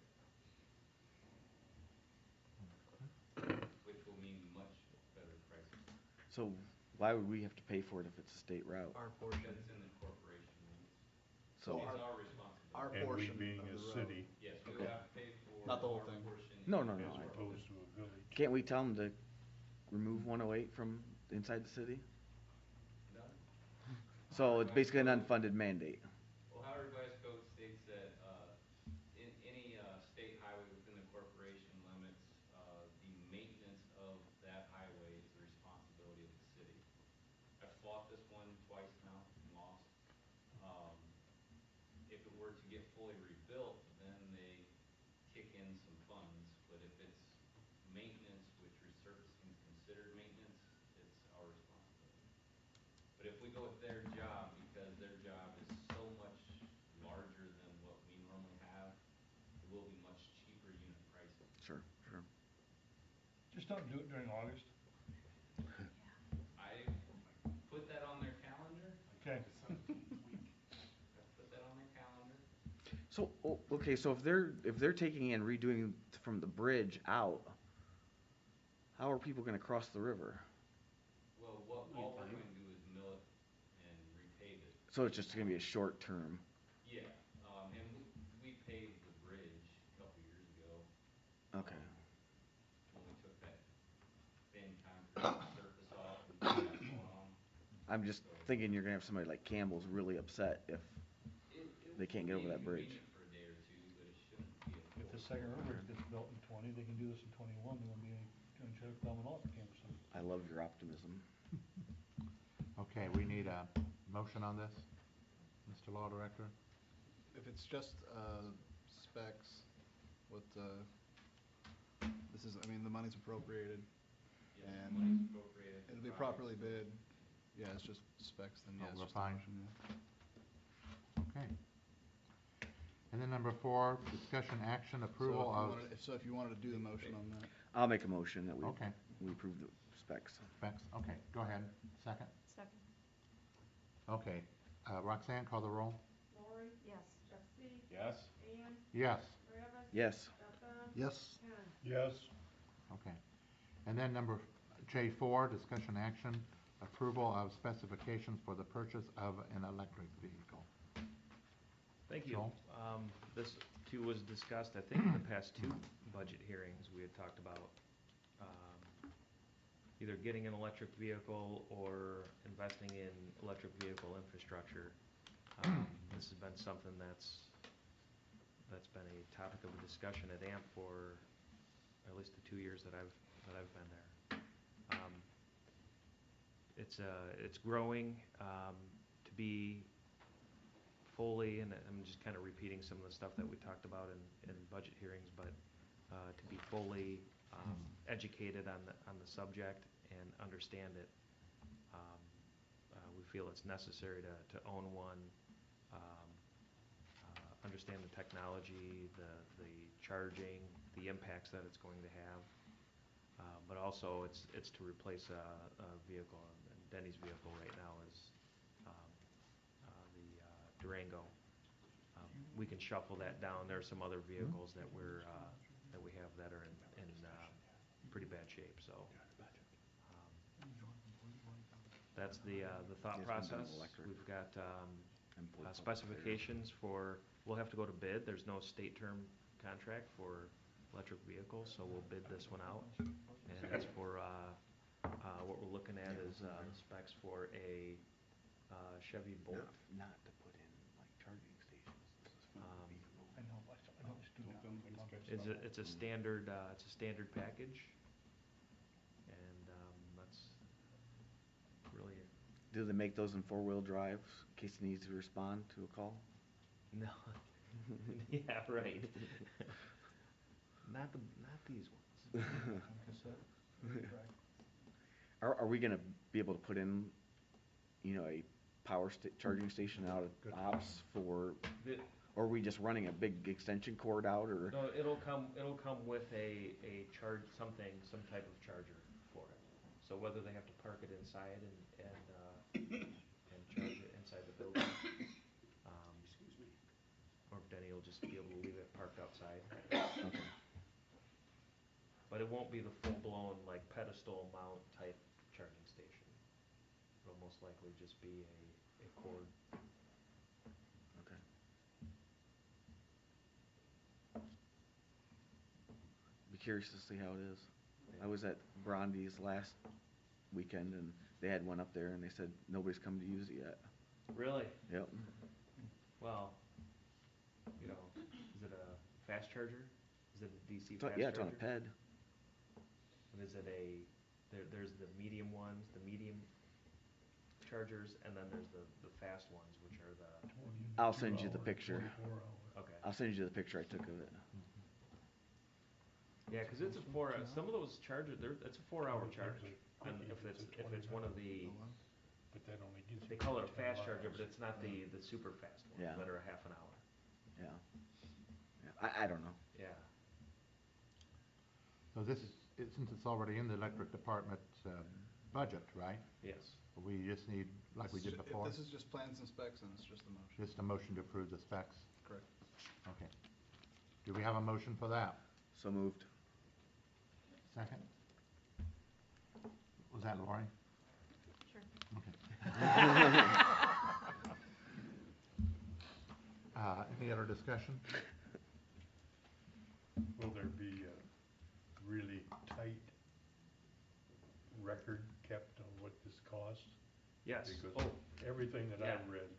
H: Which will mean much better prices.
A: So why would we have to pay for it if it's a state route?
I: Our portion,
H: Because it's in the corporation limits.
A: So,
H: It's our responsibility.
I: our
L: And we
I: portion
L: being
I: of
L: a
I: the road.
L: city
H: Yes, we
A: Okay.
H: will have to pay for
I: Not the whole
H: our
I: thing.
H: portion.
A: No,
H: in
A: no,
H: the
A: no,
L: as
A: I-
H: road.
L: opposed to a village.
A: can't we tell them to remove 108 from inside the city?
H: No.
A: So it's basically an unfunded mandate.
H: Ohio Revised Code states that, in any, state highway within the corporation limits, the maintenance of that highway is the responsibility of the city. I've fought this one twice now and lost. If it were to get fully rebuilt, then they kick in some funds, but if it's maintenance, which resurfacing is considered maintenance, it's our responsibility. But if we go with their job, because their job is so much larger than what we normally have, it will be much cheaper unit pricing.
A: Sure, sure.
D: Just don't do it during August.
H: I put that on their calendar.
D: Okay.
H: I put that on their calendar.
A: So, okay, so if they're taking and redoing from the bridge out, how are people gonna cross the river?
H: Well, all we're going to do is mill it and repave it.
A: So it's just gonna be a short term.
H: Yeah, and we paved the bridge a couple years ago.
A: Okay.
H: When we took that thin concrete surface off and put asphalt on.
A: I'm just thinking you're gonna have somebody like Campbell's really upset if
H: It
A: they can't get over that bridge.
H: It will be inconvenient for a day or two, but it shouldn't be a full.
D: If the second river bridge gets built in 20, they can do this in 21, there won't be any traffic problem at all for campus.
A: I love your optimism.
C: Okay, we need a motion on this, Mr. Law Director?
I: If it's just, specs, what, this is, I mean, the money's appropriated,
H: Yes,
I: and
H: money's appropriated.
I: it'll be properly bid. Yeah, it's just specs, then
C: Oh,
I: yes,
C: we're
I: just a
C: fine.
I: motion, yeah.
C: Okay. And then number 4, discussion action approval of
I: So if you wanted to do the motion on that.
A: I'll make a motion that
C: Okay.
A: we approve the specs.
C: specs. Okay, go ahead. Second?
F: Second.
C: Okay. Roxanne, call the roll.
J: Lori,
F: Yes.
J: Jeffy,
L: Yes?
J: Ann,
C: Yes.
J: Travis.
A: Yes.
J: Stefan.
I: Yes.
J: Ken.
L: Yes.
C: Okay. And then number J4, discussion action, approval of specifications for the purchase of an electric vehicle.
G: Thank you.
C: Joel?
G: This too was discussed, I think, in the past 2 budget hearings. We had talked about either getting an electric vehicle or investing in electric vehicle infrastructure. This has been something that's been a topic of discussion at AMP for at least the 2 years that I've been there. It's growing to be fully, and I'm just kind of repeating some of the stuff that we talked about in budget hearings, but to be fully educated on the subject and understand it. We feel it's necessary to own one, understand the technology, the charging, the impacts that it's going to have. But also, it's to replace a vehicle. And Denny's vehicle right now is the Durango. We can shuffle that down. There are some other vehicles that we have that are in pretty bad shape. So that's the thought
A: Yes, we've done
G: process.
A: electric.
G: We've got
A: And board public
G: specifications for. We'll have to go to bid. There's no state term contract for electric vehicles, so we'll bid this one out. And it's for what we're looking at is specs for a Chevy Bolt.
A: Not to put in like charging stations. This is for
G: Um,
A: the vehicle.
D: I know, I know it's doing that.
G: It's a standard package, and
A: Do they make those in four-wheel drive in case he needs to respond to a call?
G: No. Yeah, right. Not these ones.
A: Are we gonna be able to put in, a charging station out
C: Good
A: at ops for,
G: The-
A: or are we just running a big extension cord out, or?
G: No, it'll come with a charge, some type of charger for it. So whether they have to park it inside and charge it inside the building,
L: Excuse me.
G: or if Denny will just be able to leave it parked outside.
A: Okay.
G: But it won't be the full-blown, like, pedestal mount type charging station. It'll most likely just be a cord.
A: Okay. Be curious to see how it is. I was at Brondy's last weekend, and they had one up there, and they said nobody's come to use it yet.
G: Really?
A: Yep.
G: Well, is it a fast charger? Is it a DC fast charger?
A: Yeah, it's on a ped.
G: And is it there's the medium ones, the medium chargers, and then there's the fast ones, which are the,
A: I'll send you the picture.
L: 24 hour.
G: okay.
A: I'll send you the picture I took of it.
G: Yeah, because it's some of those chargers, it's a 4-hour charge. And if it's one of the,
L: But that only gives you.
G: they call it a
L: 10
G: fast charger,
L: miles.
G: but it's not the super fast ones
A: Yeah.
G: that are a half an hour.
A: Yeah. I don't know.
G: Yeah.
C: So this is, since it's already in the electric department's budget, right?
G: Yes.
C: We just need, like we did before,
I: This is just plans and specs, and it's just a motion.
C: just a motion to approve the specs.
I: Correct.
C: Okay. Do we have a motion for that?
A: So moved.
C: Second? Was that Lori?
F: Sure.
C: Okay. Any other discussion?
L: Will there be a really tight record kept on what this costs?
G: Yes.
L: Because everything that I've
G: Yeah.
L: read,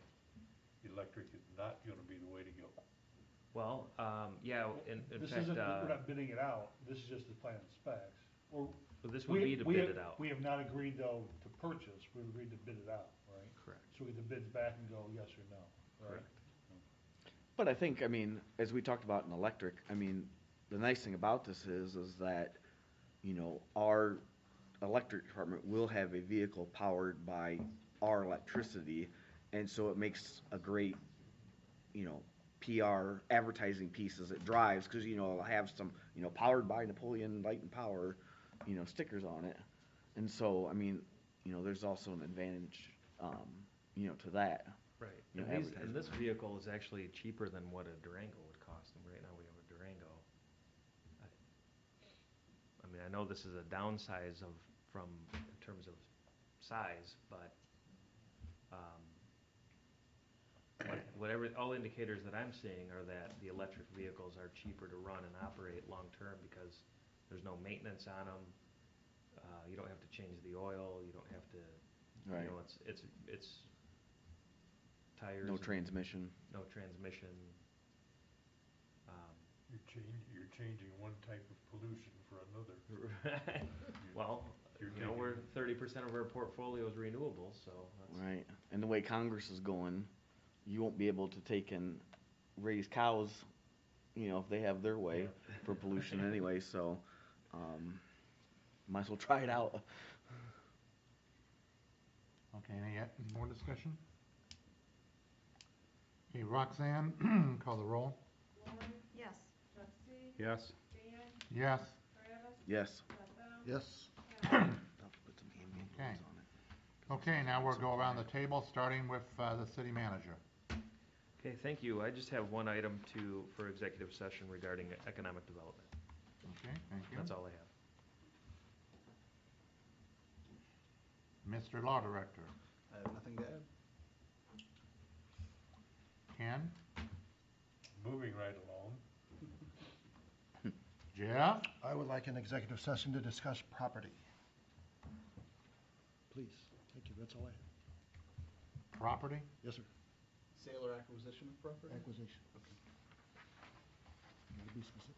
L: electric is not gonna be the way to go.
G: Well, yeah, in
D: This
G: fact,
D: isn't, we're not bidding it out, this is just the plan and specs. Or,
G: but this would be to bid it out.
D: We have not agreed though to purchase, we agreed to bid it out, right?
G: Correct.
D: So we get the bids back and go yes or no, right?
G: Correct.
A: But I think, as we talked about in electric, the nice thing about this is that, our electric department will have a vehicle powered by our electricity, and so it makes a great, PR advertising piece as it drives, because, it'll have some, powered by Napoleon Light and Power, stickers on it. And so, there's also an advantage, to that.
G: Right.
A: You know,
G: And
A: advertising.
G: this vehicle is actually cheaper than what a Durango would cost, and right now we have a Durango. I know this is a downsize in terms of size, but, all indicators that I'm seeing are that the electric vehicles are cheaper to run and operate long-term because there's no maintenance on them. You don't have to change the oil, you don't have to,
A: Right.
G: it's tires.
A: No
G: and
A: transmission.
G: No transmission.
L: You're changing one type of pollution for another.
G: Well,
L: You're
G: we're
L: taking-
G: 30% of our portfolio is renewable, so that's.
A: Right. And the way Congress is going, you won't be able to take and raise cows, if they have their way
G: Yeah.
A: for pollution anyway, so, might as well try it out.
C: Okay, any more discussion? Okay, Roxanne, call the roll.
J: Lori,
F: Yes.
J: Jeffy,
E: Yes.
J: Dan,
C: Yes.
J: Travis,
A: Yes.
J: Bethel,
B: Yes.
J: Howard.
A: I'll put some ambient
C: Okay.
A: ones on it.
C: Okay, now we'll go around the table, starting with the city manager.
G: Okay, thank you. I just have one item for executive session regarding economic development.
C: Okay, thank you.
G: That's all I have.
C: Mr. Law Director,
I: I have nothing to add.
C: Ken,
L: Moving right along.
C: Jeff,
B: I would like an executive session to discuss property. Please, thank you, that's all I have.
C: property,
B: Yes, sir.
I: Sale or acquisition of property?
B: Acquisition. Okay. Gotta be specific.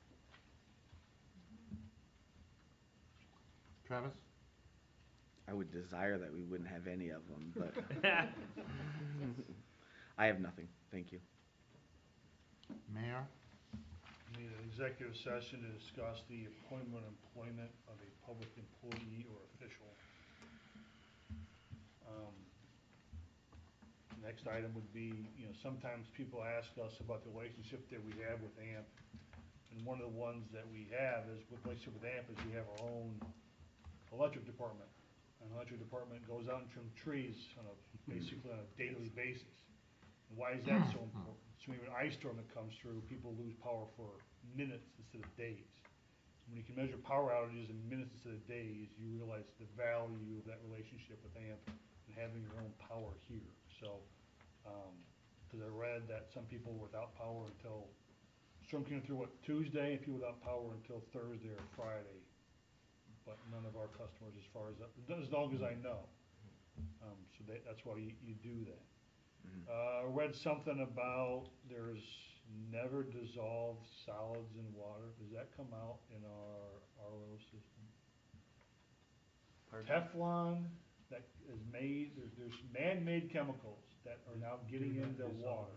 C: Travis,
A: I would desire that we wouldn't have any of them, but I have nothing. Thank you.
C: Mayor?
D: Need an executive session to discuss the appointment or employment of a public employee or official. Next item would be, sometimes people ask us about the relationship that we have with AMP. And one of the ones that we have is, with relationship with AMP, is we have our own electric department. And the electric department goes out and trims trees basically on a daily basis. And why is that so important? So when you have an ice storm that comes through, people lose power for minutes instead of days. When you can measure power outages in minutes instead of days, you realize the value of that relationship with AMP and having your own power here. So, because I read that some people were without power until, storm came through, Tuesday, and people without power until Thursday or Friday. But none of our customers, as long as I know. So that's why you do that. Read something about there's never dissolved solids in water. Does that come out in our RO system?
G: Pardon?
D: Teflon that is made, there's man-made chemicals that are now getting into water,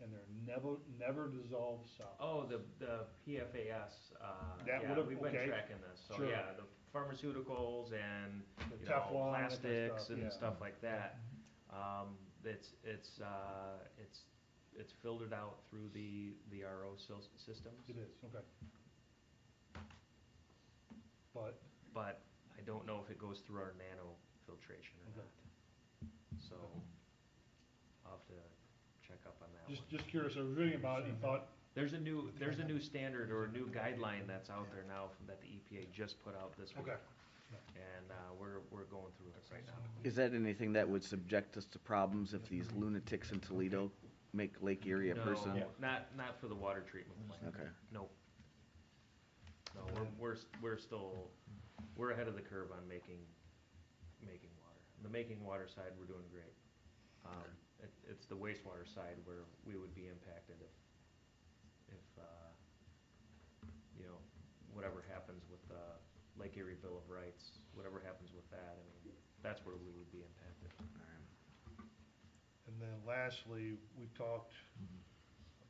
D: and they're never dissolved solids.
G: Oh, the PFAS,
D: That
G: yeah,
D: would've-
G: we've been
D: okay.
G: tracking this, so
D: Sure.
G: yeah, the pharmaceuticals and,
D: The Teflon, that kind of
G: plastics
D: stuff,
G: and
D: yeah.
G: stuff like that. It's filtered out through the RO systems.
D: It is, okay. But,
G: But I don't know if it goes through our nano filtration or
D: Okay.
G: not. So I'll have to check up on that one.
D: just curious, I was reading about it, and thought,
G: There's a new standard or a new guideline that's out there now that the EPA just put out this week.
D: okay.
G: And we're going through it right now.
A: Is that anything that would subject us to problems if these lunatics in Toledo make Lake Erie a person?
G: No, not for the water treatment plant.
A: Okay.
G: Nope. No, we're ahead of the curve on making water. The making water side, we're doing great. It's the wastewater side where we would be impacted if whatever happens with the Lake Erie Bill of Rights, whatever happens with that, I mean, that's where we would be impacted.
D: And then lastly, we talked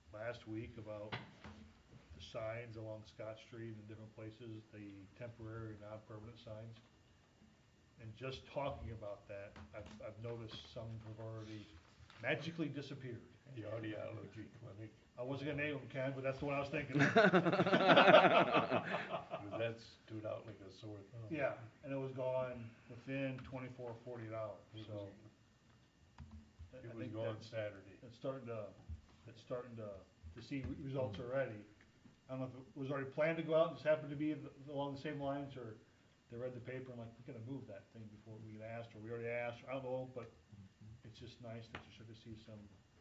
D: last week about the signs along Scott Street and different places, the temporary, non-permanent signs. And just talking about that, I've noticed some have already magically disappeared.
L: The audiology clinic,
D: I wasn't gonna name them, Ken, but that's the one I was thinking of.
L: that stood out like a sore thumb.
D: Yeah, and it was gone within 24, 48 hours, so.
L: It
D: I
L: was
D: think
L: gone
D: that's-
L: Saturday.
D: It's starting to see results already. I don't know if it was already planned to go out and just happened to be along the same lines, or they read the paper and like, we gotta move that thing before we get asked, or we already asked, I don't know, but it's just nice that you start to see some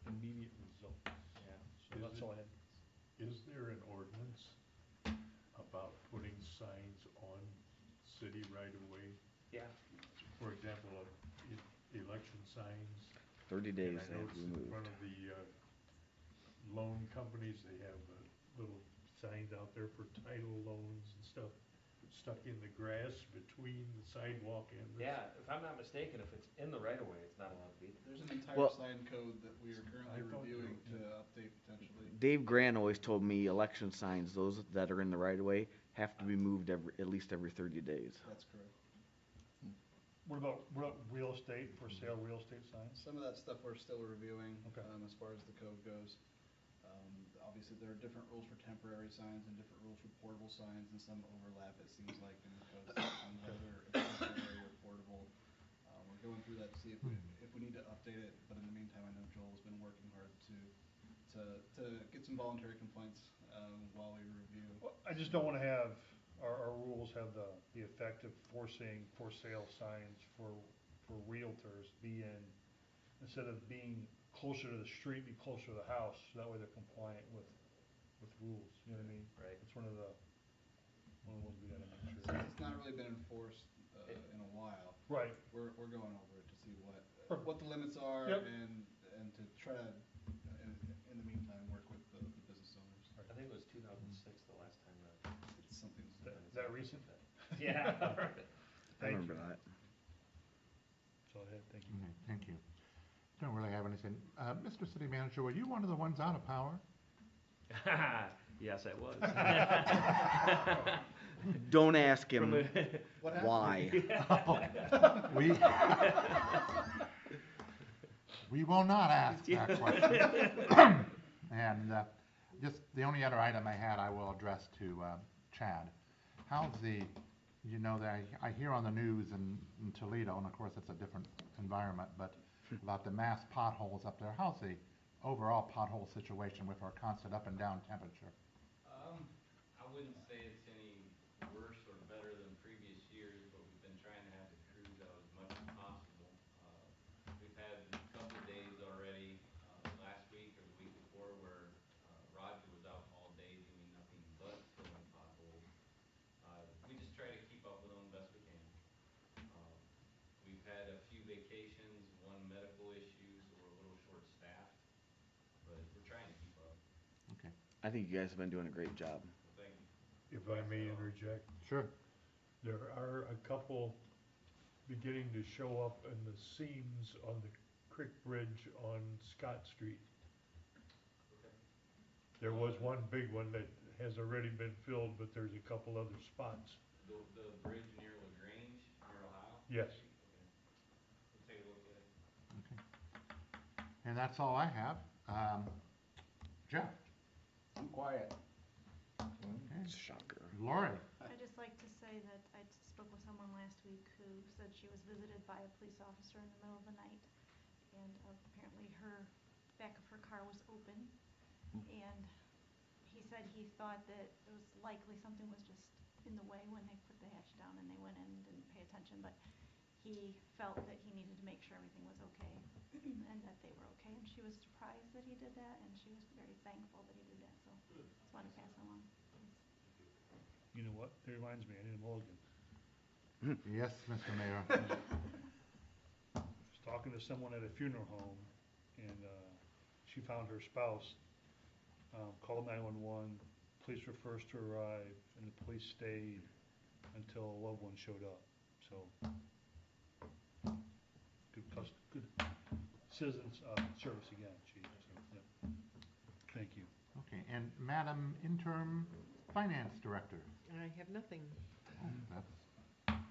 D: immediate results.
G: Yeah.
D: So that's all I had.
L: Is there an ordinance about putting signs on city right-of-way?
G: Yeah.
L: For example, election signs.
A: 30 days
L: And I
A: they have
L: noticed
A: to be
L: in
A: moved.
L: front of the loan companies, they have little signs out there for title loans and stuff stuck in the grass between the sidewalk and the.
G: Yeah, if I'm not mistaken, if it's in the right of way, it's not allowed to be there.
I: There's an entire
A: Well-
I: sign code that we are currently
L: I thought you
I: reviewing
L: were-
I: to update potentially.
A: Dave Grant always told me election signs, those that are in the right of way, have to be moved at least every 30 days.
I: That's correct.
D: What about real estate, for sale real estate signs?
I: Some of that stuff we're still reviewing,
D: Okay.
I: as far as the code goes. Obviously, there are different rules for temporary signs and different rules for portable signs, and some overlap, it seems like, in the code section, whether it's temporary or portable. We're going through that to see if we need to update it, but in the meantime, I know Joel's been working hard to get some voluntary complaints, while we review.
D: Well, I just don't wanna have, our rules have the effect of forcing for sale signs for realtors instead of being closer to the street, be closer to the house, so that way they're compliant with rules, you know what I mean?
G: Right.
D: It's one of the ones we gotta make
I: Since
D: sure.
I: it's not really been enforced, in a while,
D: Right,
I: we're going over it to see
D: Perfect.
I: what the limits are,
D: Yep.
I: and to try to, in the meantime, work with the business owners.
G: I think it was 2006 the last time that.
I: It's something.
D: Is that recent?
G: Yeah.
A: I
D: Thank
A: remember
D: you.
A: that.
C: Okay, thank you. Don't really have anything. Mr. City Manager, were you one of the ones out of power?
G: Yes, I was.
A: Don't ask
G: From
A: him why.
C: We, we will not ask that question. And just the only other item I had, I will address to Chad. How's the, you know, that I hear on the news in Toledo, and of course it's a different environment, but about the mass potholes up there. How's the overall pothole situation with our constant up and down temperature?
H: I wouldn't say it's any worse or better than previous years, but we've been trying to have the crews out as much as possible. We've had a couple of days already, last week or the week before, where Roger was out all day doing nothing but filling potholes. We just try to keep up with them best we can. We've had a few vacations, one medical issue, so we're a little short-staffed, but we're trying to keep up.
C: Okay.
A: I think you guys have been doing a great job.
H: Well, thank you.
L: If I may interject,
C: Sure.
L: there are a couple beginning to show up in the seams on the creek bridge on Scott Street.
H: Okay.
L: There was one big one that has already been filled, but there's a couple other spots.
H: The bridge near LaGrange, near Ohio?
L: Yes.
H: Okay. We'll take a look at it.
C: Okay. And that's all I have. Jeff?
E: I'm quiet.
C: Okay.
A: Shocker.
C: Lori?
F: I'd just like to say that I spoke with someone last week who said she was visited by a police officer in the middle of the night, and apparently her back of her car was open, and he said he thought that it was likely something was just in the way when they put the hatch down and they went in and didn't pay attention, but he felt that he needed to make sure everything was okay and that they were okay, and she was surprised that he did that, and she was very thankful that he did that, so just wanted to pass it along.
D: You know what? It reminds me, I need a mulligan.
C: Yes, Mr. Mayor.
D: I was talking to someone at a funeral home, and she found her spouse, called 911, police were first to arrive, and the police stayed until a loved one showed up, so good citizens service again, chief, so, yeah. Thank you.
C: Okay, and Madam Interim Finance Director?
M: I have nothing.
C: Oh, that's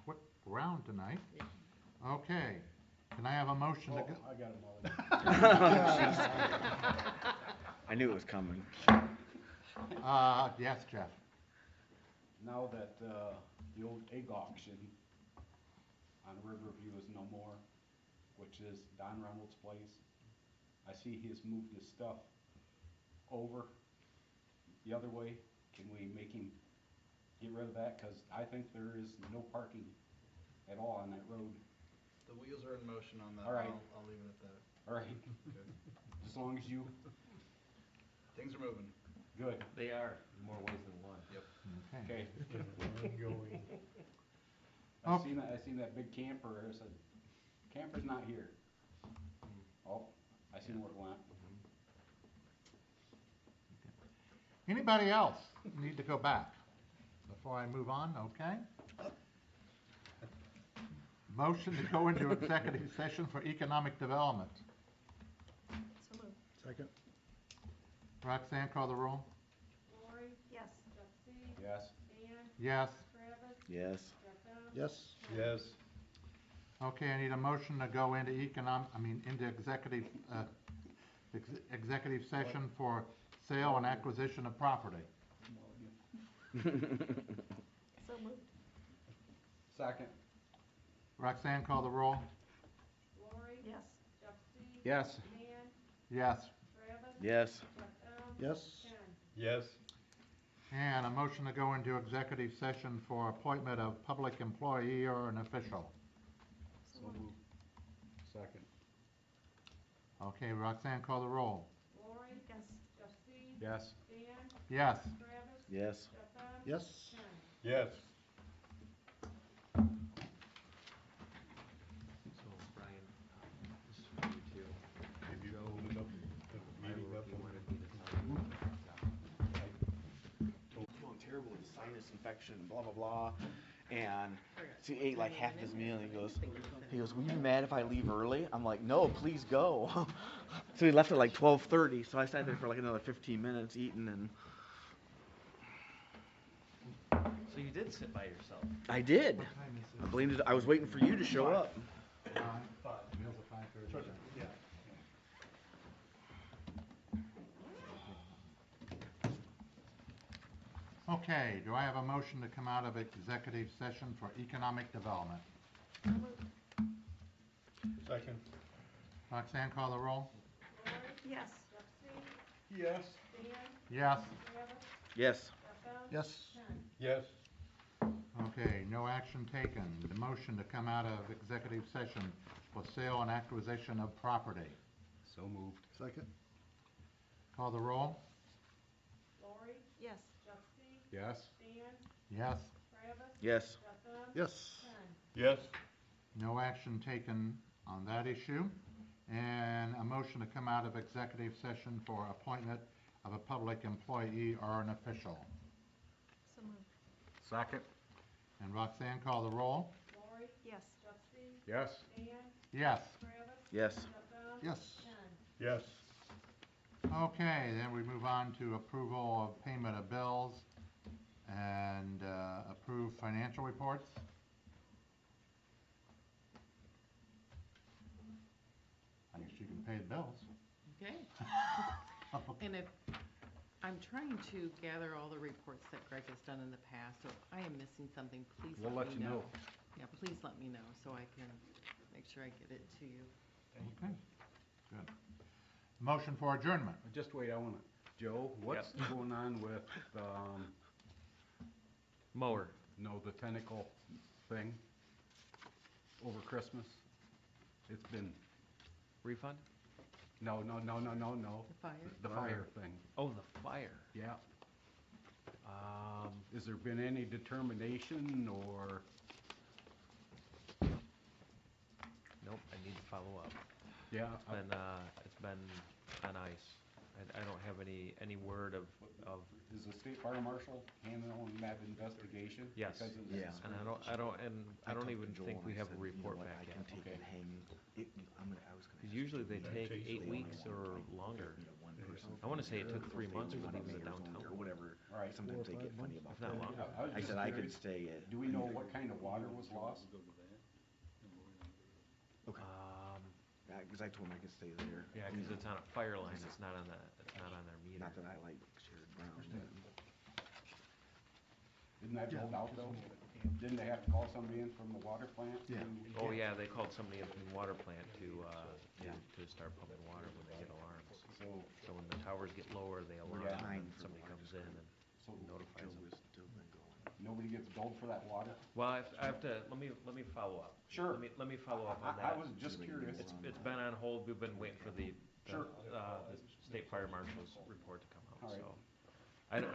C: quick round tonight. Okay, can I have a motion to
E: Oh,
C: go?
E: I got a mulligan.
A: I knew it was coming.
C: Yes, Jeff?
E: Now that the old egg auction on Riverview is no more, which is Don Reynolds' place, I see he has moved his stuff over the other way. Can we make him get rid of that? Because I think there is no parking at all on that road.
I: The wheels are in motion on that.
E: All right.
I: I'll leave it at that.
E: All right,
I: Okay.
E: as long as you,
I: Things are moving.
E: good,
G: They are, in more ways than one.
I: Yep.
C: Okay.
E: okay.
L: Ongoing.
E: I seen that big camper, I said, camper's not here. Oh, I seen where it went.
C: Anybody else need to go back before I move on? Okay. Motion to go into executive session for economic development.
F: So moved.
B: Second?
C: Roxanne, call the roll.
J: Lori,
F: Yes.
J: Jeffy,
E: Yes.
J: Dan,
C: Yes.
J: Travis,
A: Yes.
J: Jeff M.
B: Yes.
L: Yes.
C: Okay, I need a motion to go into into executive session for sale and acquisition of property.
F: So moved.
E: Second.
C: Roxanne, call the roll.
J: Lori,
F: Yes.
J: Jeffy,
E: Yes.
J: Dan,
C: Yes.
J: Travis,
A: Yes.
J: Jeff M.
B: Yes.
J: Ken.
L: Yes.
C: And a motion to go into executive session for appointment of public employee or an official.
F: So moved.
E: Second.
C: Okay, Roxanne, call the roll.
J: Lori,
F: Yes.
J: Jeffy,
E: Yes.
J: Dan,
C: Yes.
J: Travis,
A: Yes.
J: Jeff M.
B: Yes.
J: Ken.
L: Yes.
G: So, Brian, this is for you too.
L: Maybe
G: Joe,
L: open it up, the
G: I
L: meeting
G: wrote
L: up.
G: you wanted me to tell you.
A: Feeling terrible with sinus infection, blah, blah, blah. And so he ate like half his meal, and he goes, will you be mad if I leave early? I'm like, no, please go. So he left at like 12:30, so I sat there for like another 15 minutes eating, and
G: So you did sit by yourself?
A: I did. I blamed it, I was waiting for you to show up.
C: Meals at 5:30.
D: Yeah.
C: Okay, do I have a motion to come out of executive session for economic development?
D: Second.
C: Roxanne, call the roll.
J: Lori,
F: Yes.
J: Jeffrey,
D: Yes.
J: Dan,
C: Yes.
J: Travis,
A: Yes.
J: Jeff,
B: Yes.
J: Ken.
D: Yes.
C: Okay, no action taken. The motion to come out of executive session for sale and acquisition of property.
E: So moved.
B: Second?
C: Call the roll.
J: Lori,
F: Yes.
J: Jeffrey,
E: Yes.
J: Dan,
C: Yes.
J: Travis,
A: Yes.
J: Jeff,
B: Yes.
J: Ken.
D: Yes.
C: No action taken on that issue. And a motion to come out of executive session for appointment of a public employee or an official.
F: So moved.
E: Second.
C: And Roxanne, call the roll.
J: Lori,
F: Yes.
J: Jeffrey,
E: Yes.
J: Dan,
C: Yes.
J: Travis,
A: Yes.
J: Jeff,
B: Yes.
J: Ken.
D: Yes.
C: Okay, then we move on to approval of payment of bills and approve financial reports. I guess you can pay the bills.
M: Okay. And if, I'm trying to gather all the reports that Greg has done in the past, so if I am missing something, please
E: We'll
M: let
E: let
M: me
E: you
M: know.
E: know.
M: Yeah, please let me know so I can make sure I get it to you.
C: Okay, good. Motion for adjournment.
E: Just wait, I wanna, Joe, what's going on with,
G: Mower.
E: no, the tentacle thing over Christmas? It's been,
G: Refund?
E: no.
M: The fire?
E: The fire thing,
G: Oh, the fire.
E: yeah.
G: Um,
E: Has there been any determination or,
G: nope, I need to follow up.
E: yeah?
G: It's been on ice. I don't have any word of,
E: Is the state fire marshal handling that investigation?
G: yes.
E: Because of
A: Yeah.
E: this?
G: And I don't even think we have a report back
A: I
G: yet.
A: can take it
E: Okay.
A: hanging. I was gonna.
G: Because usually they take
L: takes
G: 8
L: a
G: weeks
A: while.
G: or longer.
A: One person.
G: I wanna say it took 3 months to
A: One
G: leave the
A: mayor's owned
G: downtown.
A: Or whatever.
E: All right.
A: Sometimes they get funny about
G: If not
A: that.
G: longer.
E: I was
A: I
E: just
A: said I could
E: curious.
A: stay at.
E: Do we know what kind of water was lost?
A: Okay. Because I told him I could stay there.
G: Yeah, because it's on a fire line, it's not on their meter.
A: Not that I like shared ground, but.
E: Didn't that build out though? Didn't they have to call somebody in from the water plant?
A: Yeah.
E: to-
G: Oh, yeah, they called somebody in from the water plant
A: Yeah.
G: to start pumping water when they get alarms.
E: So,
G: So when the towers get lower, they alarm,
E: Yeah.
G: and
A: Time
G: then
A: for
G: somebody
A: water
G: comes in and
E: so
G: notifies
A: Joe
G: them.
A: was still been going.
E: nobody gets billed for that water?
G: Well, I have to, let me follow up.
E: Sure.
G: Let me follow up on
E: I
G: that.
E: was just curious.
G: It's been on hold, we've been waiting for the
E: Sure.
G: state fire marshal's report to come
E: All
G: out,
E: right.
G: so.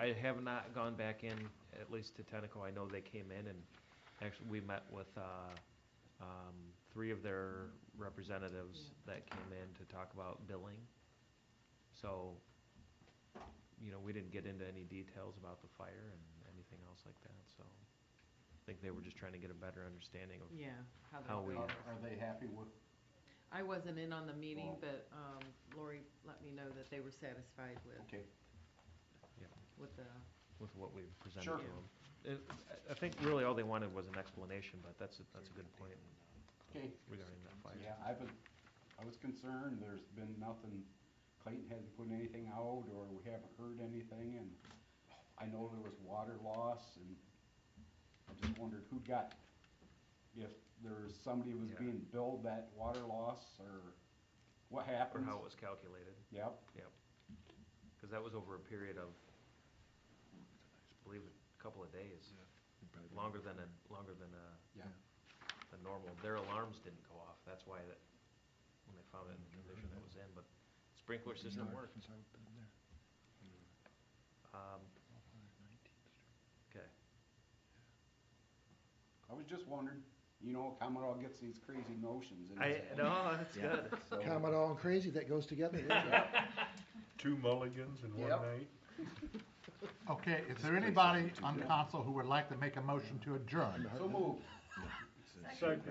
G: I have not gone back in, at least to Tenneco, I know they came in and actually we met with, 3 of their representatives that came in to talk about billing. So, we didn't get into any details about the fire and anything else like that, so. I think they were just trying to get a better understanding of,
M: Yeah.
G: How we-
E: Are they happy with,
M: I wasn't in on the meeting,
E: Well-
M: but Lori let me know that they were satisfied
E: okay,
M: with the,
G: with what we presented
E: Sure.
G: to them. I think really all they wanted was an explanation, but that's a good point
E: okay.
G: regarding that fire.
E: Yeah, I was concerned, there's been nothing, Clayton hasn't put anything out, or we haven't heard anything, and I know there was water loss, and I just wondered who got, if there's somebody was
G: Yeah.
E: being billed that water loss, or what
G: Or
E: happened.
G: how it was calculated,
E: Yep,
G: because that was over a period of, I believe, a couple of days, longer than
E: yeah,
G: the normal. Their alarms didn't go off, that's why that, when they found it in the condition it was in, but sprinkler system worked. Okay.
E: I was just wondering, Commodore gets these crazy notions. and
G: No, that's
A: Yeah.
G: good.
E: so-
B: Commodore and crazy, that goes together. Yeah.
L: 2 mulligans in one
E: Yep.
L: night.
C: Okay, is there anybody on council who would like to make a motion to adjourn?
E: So moved.
L: Second.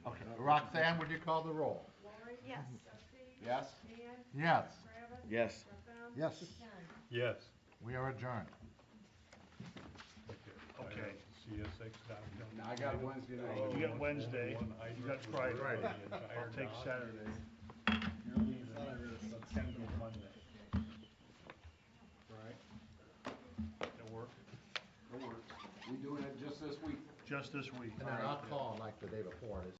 C: Okay, Roxanne, would you call the roll?
J: Lori?
F: Yes.
J: Justin?
E: Yes?
J: Dan?
C: Yes,
J: Travis?
A: Yes.
J: Tom?
B: Yes.
J: Ken?
L: Yes.
C: we are adjourned.
D: Okay.
L: CSX.gov.
E: Now I got Wednesday night.
D: You got Wednesday, you got Friday, I'll take Saturday. You're leaving September Monday.
E: Right.
D: That work?
E: It works. We doing it just this week.
D: Just this week.
C: And then I'll call like the day before, and